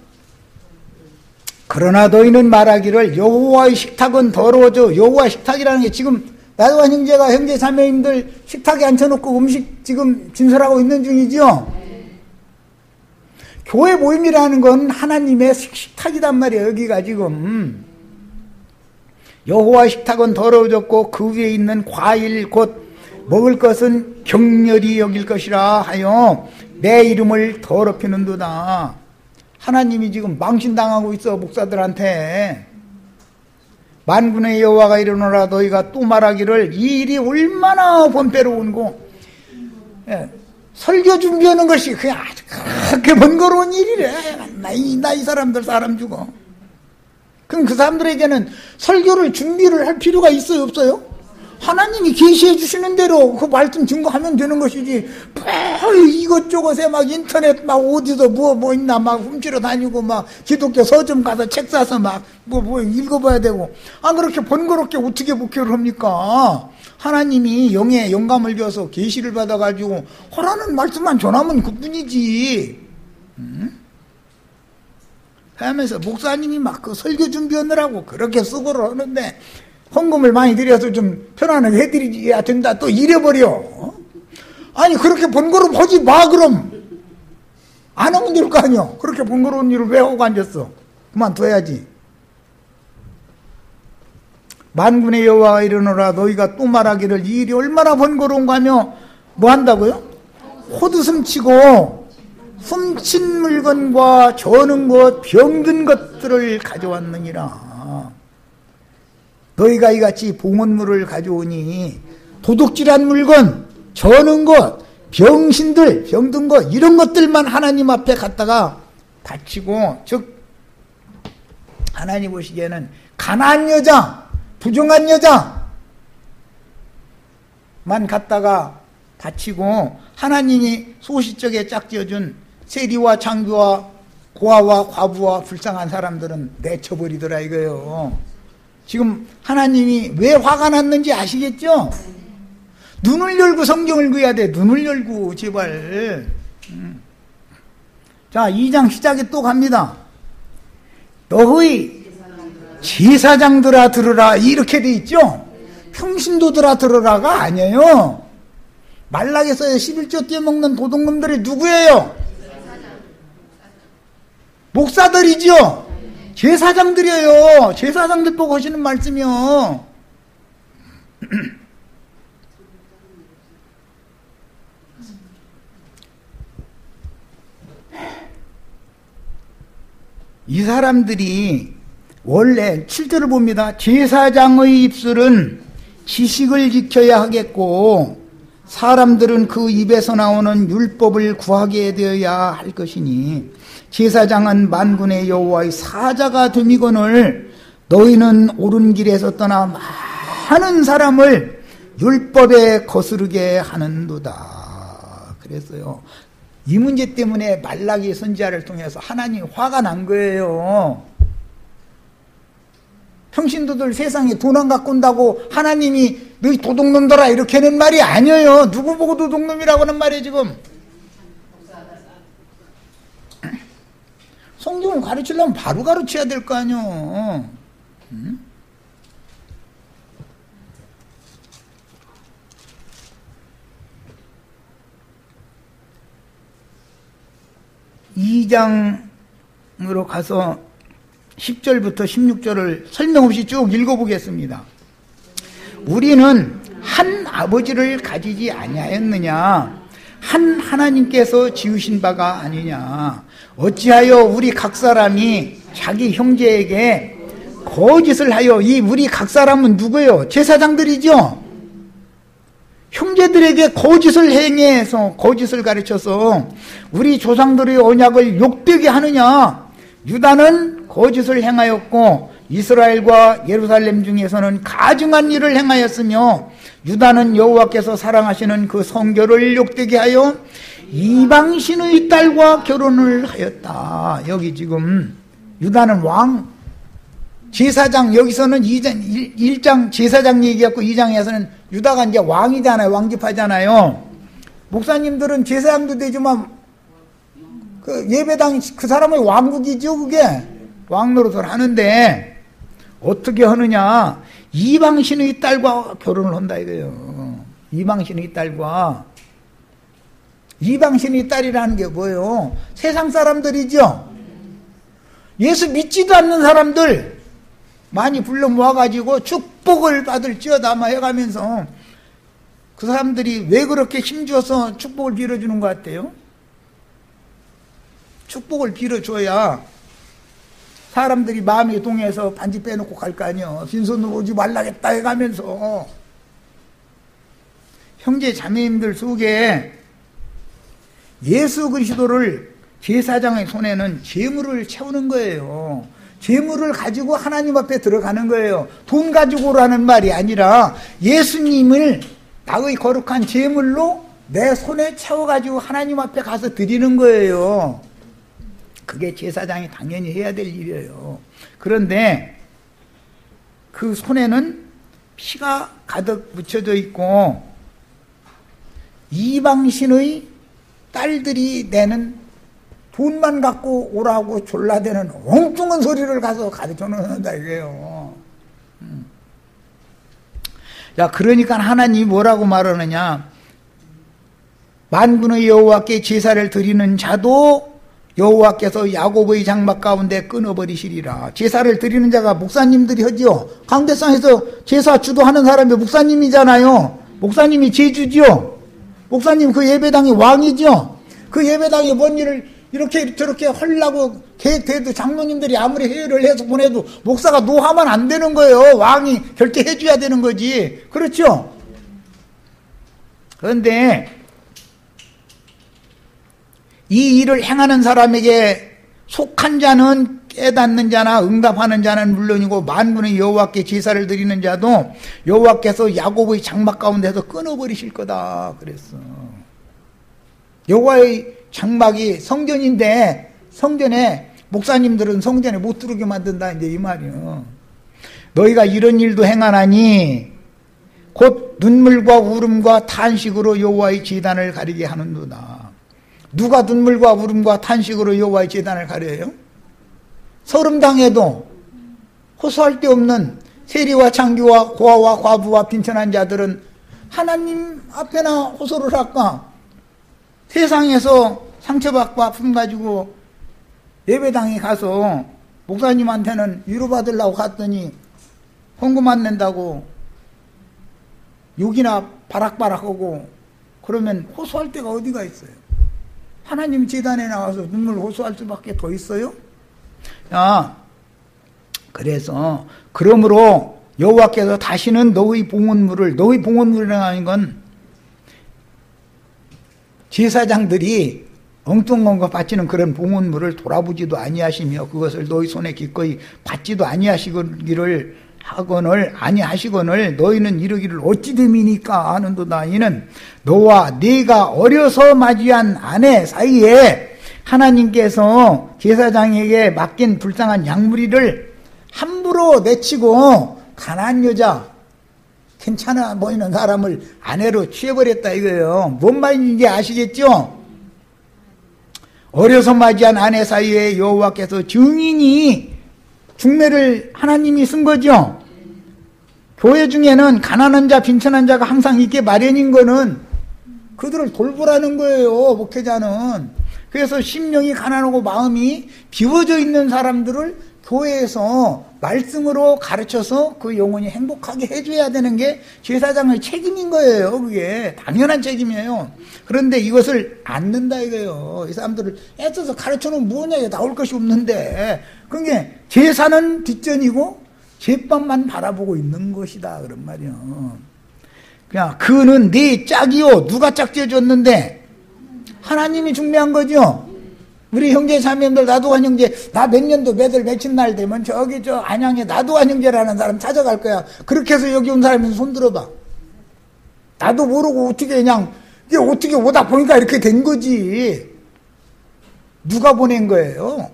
그러나 너희는 말하기를 여호와의 식탁은 더러워져. 여호와 식탁이라는 게 지금 나도한 형제가 형제 자매님들 식탁에 앉혀놓고 음식 지금 진설하고 있는 중이죠. 교회 모임이라는 건 하나님의 식탁이단 말이에요. 여기가 지금 여호와 식탁은 더러워졌고 그 위에 있는 과일 곧 먹을 것은 격렬히 여길 것이라 하여 내 이름을 더럽히는도다. 하나님이 지금 망신당하고 있어. 목사들한테. 만군의 여호와가 이르노라 너희가 또 말하기를 이 일이 얼마나 번빼로운고. 설교 준비하는 것이 그냥 아주 그렇게 번거로운 일이래. 이 사람들 사람 죽어. 그럼 그 사람들에게는 설교를 준비를 할 필요가 있어요 없어요? 하나님이 계시해 주시는 대로 그 말씀 증거하면 되는 것이지. 이것저것에 막 인터넷 막 어디서 뭐 있나 막 훔치러 다니고 막 기독교 서점 가서 책 사서 막 뭐 읽어봐야 되고. 그렇게 번거롭게 어떻게 목회를 합니까? 하나님이 영에 영감을 줘서 계시를 받아가지고 허라는 말씀만 전하면 그뿐이지. 하면서 목사님이 막 그 설교 준비하느라고 그렇게 수고를 하는데 헌금을 많이 드려서 좀 편안하게 해드려야 된다 또 이래버려. 아니 그렇게 번거롭 하지 마. 그럼 안 하면 될 거 아니야. 그렇게 번거로운 일을 왜 하고 앉았어? 그만둬야지. 만군의 여호와가 이르노라 너희가 또 말하기를 이 일이 얼마나 번거로운가 하며 뭐 한다고요? 헛웃음 치고 훔친 물건과 저는 것 병든 것들을 가져왔느니라. 너희가 이같이 봉헌물을 가져오니 도둑질한 물건, 저는 것, 병신들, 병든 것 이런 것들만 하나님 앞에 갖다가 바치고, 즉 하나님 보시기에는 가난한 여자, 부정한 여자만 갖다가 바치고 하나님이 소시적에 짝지어준 세리와 장교와 고아와 과부와 불쌍한 사람들은 내쳐버리더라 이거예요. 지금 하나님이 왜 화가 났는지 아시겠죠? 눈을 열고 성경을 읽어야 돼. 눈을 열고 제발. 자 2장 시작에 또 갑니다. 너희 제사장들아 들으라 이렇게 돼 있죠? 평신도들아 들으라가 아니에요. 말락에서의 11조 떼먹는 도둑놈들이 누구예요? 목사들이죠? 제사장들이에요. 제사장들 보고 하시는 말씀이요. 이 사람들이 원래 7절을 봅니다. 제사장의 입술은 지식을 지켜야 하겠고 사람들은 그 입에서 나오는 율법을 구하게 되어야 할 것이니 제사장은 만군의 여호와의 사자가 됨이거늘 너희는 옳은 길에서 떠나 많은 사람을 율법에 거스르게 하는도다. 그랬어요. 이 문제 때문에 말라기 선지자를 통해서 하나님이 화가 난 거예요. 평신도들 세상에 돈 안 갖고 온다고 하나님이 너희 도둑놈들아 이렇게 하는 말이 아니에요. 누구 보고 도둑놈이라고 하는 말이에요 지금. 성경을 가르치려면 바로 가르쳐야 될 거 아니에요. 응? 이 장으로 가서 10절부터 16절을 설명 없이 쭉 읽어보겠습니다. 우리는 한 아버지를 가지지 아니하였느냐? 한 하나님께서 지으신 바가 아니냐? 어찌하여 우리 각 사람이 자기 형제에게 거짓을 하여, 이 우리 각 사람은 누구예요? 제사장들이죠? 형제들에게 거짓을 행해서, 거짓을 가르쳐서 우리 조상들의 언약을 욕되게 하느냐? 유다는 거짓을 행하였고 이스라엘과 예루살렘 중에서는 가증한 일을 행하였으며 유다는 여호와께서 사랑하시는 그 성결을 욕되게 하여 이방신의 딸과 결혼을 하였다. 여기 지금 유다는 왕, 제사장, 여기서는 1장 제사장 얘기했고 2장에서는 유다가 이제 왕이잖아요. 왕집하잖아요. 목사님들은 제사장도 되지만 그 예배당 그 사람의 왕국이죠. 그게 왕 노릇을 하는데 어떻게 하느냐? 이방신의 딸과 결혼을 한다 이거예요. 이방신의 딸과. 이방신의 딸이라는 게 뭐예요? 세상 사람들이죠. 예수 믿지도 않는 사람들 많이 불러 모아가지고 축복을 받을지어다마 해가면서 그 사람들이 왜 그렇게 힘줘서 축복을 빌어주는 것 같아요? 축복을 빌어줘야 사람들이 마음이 동해서 반지 빼놓고 갈 거 아니에요. 빈손으로 오지 말라겠다 해가면서. 형제 자매님들 속에 예수 그리스도를 제사장의 손에는 재물을 채우는 거예요. 재물을 가지고 하나님 앞에 들어가는 거예요. 돈 가지고라는 말이 아니라 예수님을 나의 거룩한 재물로 내 손에 채워가지고 하나님 앞에 가서 드리는 거예요. 그게 제사장이 당연히 해야 될 일이에요. 그런데 그 손에는 피가 가득 묻혀져 있고 이방신의 딸들이 내는 돈만 갖고 오라고 졸라대는 엉뚱한 소리를 가서 가르쳐 놓는다 이거예요. 야, 그러니까 하나님이 뭐라고 말하느냐? 만군의 여호와께 제사를 드리는 자도 여호와께서 야곱의 장막 가운데 끊어버리시리라. 제사를 드리는 자가 목사님들이 하지요. 강대상에서 제사 주도하는 사람이 목사님이잖아요. 목사님이 제주지요. 목사님 그 예배당의 왕이죠. 그 예배당에 뭔 일을 이렇게 저렇게 하려고 계획돼도 장로님들이 아무리 회의를 해서 보내도 목사가 노하면 안 되는 거예요. 왕이 결정해 줘야 되는 거지. 그렇죠? 그런데 이 일을 행하는 사람에게 속한 자는 깨닫는 자나 응답하는 자는 물론이고 만군의 여호와께 제사를 드리는 자도 여호와께서 야곱의 장막 가운데서 끊어버리실 거다 그랬어. 여호와의 장막이 성전인데 성전에 목사님들은 성전에 못 들어오게 만든다 이제 이 말이요. 너희가 이런 일도 행하나니 곧 눈물과 울음과 탄식으로 여호와의 제단을 가리게 하는도다. 누가 눈물과 울음과 탄식으로 여호와의 제단을 가려요? 서름당해도 호소할 데 없는 세리와 창기와 고아와 과부와 빈천한 자들은 하나님 앞에나 호소를 할까? 세상에서 상처받고 아픔 가지고 예배당에 가서 목사님한테는 위로받으려고 갔더니 헌금 안 낸다고 욕이나 바락바락하고 그러면 호소할 데가 어디가 있어요? 하나님 제단에 나와서 눈물 호소할 수밖에 더 있어요? 야, 그래서 그러므로 여호와께서 다시는 너희 봉헌물이라는 건 제사장들이 엉뚱한 거 바치는 그런 봉헌물을 돌아보지도 아니하시며 그것을 너희 손에 기꺼이 받지도 아니하시기를 아니하시거늘 너희는 이르기를 어찌 됨이니까 하는도다. 이는 너와 네가 어려서 맞이한 아내 사이에 하나님께서 제사장에게 맡긴 불쌍한 양무리를 함부로 내치고 가난한 여자 괜찮아 보이는 사람을 아내로 취해버렸다 이거예요. 뭔 말인지 아시겠죠? 어려서 맞이한 아내 사이에 여호와께서 증인이 중매를 하나님이 쓴 거죠. 교회 중에는 가난한 자, 빈천한 자가 항상 있게 마련인 거는 그들을 돌보라는 거예요. 목회자는. 그래서 심령이 가난하고 마음이 비워져 있는 사람들을 교회에서 말씀으로 가르쳐서 그 영혼이 행복하게 해줘야 되는 게 제사장의 책임인 거예요. 그게 당연한 책임이에요. 그런데 이것을 안 는다 이거예요. 이 사람들을 애써서 가르쳐놓으면 뭐냐, 나올 것이 없는데. 그게 제사는 뒷전이고 제밥만 바라보고 있는 것이다 그런 말이요. 그냥 그는 네 짝이요. 누가 짝지어줬는데? 하나님이 중매한 거죠. 우리 형제 자매님들 나도한 형제, 나 몇 년도 몇월 며칠 날 되면 저기 저 안양에 나도한 형제라는 사람 찾아갈 거야. 그렇게 해서 여기 온 사람이 손 들어봐. 나도 모르고 어떻게 그냥 이게 어떻게 오다 보니까 이렇게 된 거지. 누가 보낸 거예요?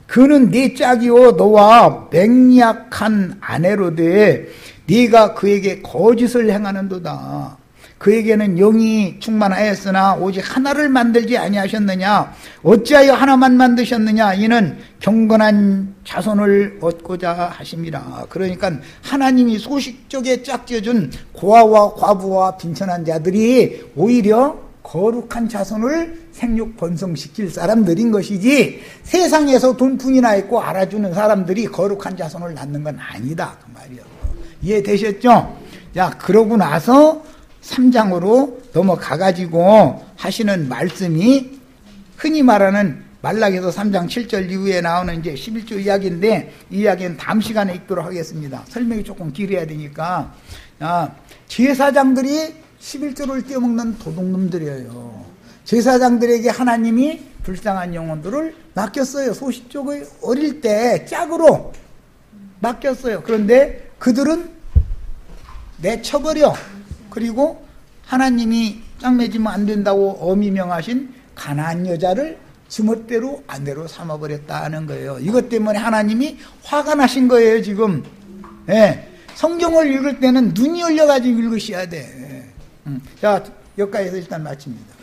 그는 네 짝이요 너와 맹약한 아내로되 네가 그에게 거짓을 행하는도다. 그에게는 영이 충만하였으나 오직 하나를 만들지 아니하셨느냐? 어찌하여 하나만 만드셨느냐? 이는 경건한 자손을 얻고자 하심이라. 그러니까 하나님이 소식적에 짝지어준 고아와 과부와 빈천한 자들이 오히려 거룩한 자손을 생육 번성시킬 사람들인 것이지, 세상에서 돈풍이나 있고 알아주는 사람들이 거룩한 자손을 낳는 건 아니다 그 말이요. 이해되셨죠? 자, 그러고 나서 3장으로 넘어가가지고 하시는 말씀이 흔히 말하는 말라기서 3장 7절 이후에 나오는 이제 11조 이야기인데, 이 이야기는 다음 시간에 읽도록 하겠습니다. 설명이 조금 길어야 되니까. 제사장들이 11조를 떼어먹는 도둑놈들이에요. 제사장들에게 하나님이 불쌍한 영혼들을 맡겼어요. 소식적의 어릴 때 짝으로 맡겼어요. 그런데 그들은 내쳐버려. 그리고 하나님이 짝 맺으면 안 된다고 어미 명하신 가나안 여자를 지멋대로 아내로 삼아버렸다는 거예요. 이것 때문에 하나님이 화가 나신 거예요, 지금. 예. 성경을 읽을 때는 눈이 열려가지고 읽으셔야 돼. 자, 여기까지서 일단 마칩니다.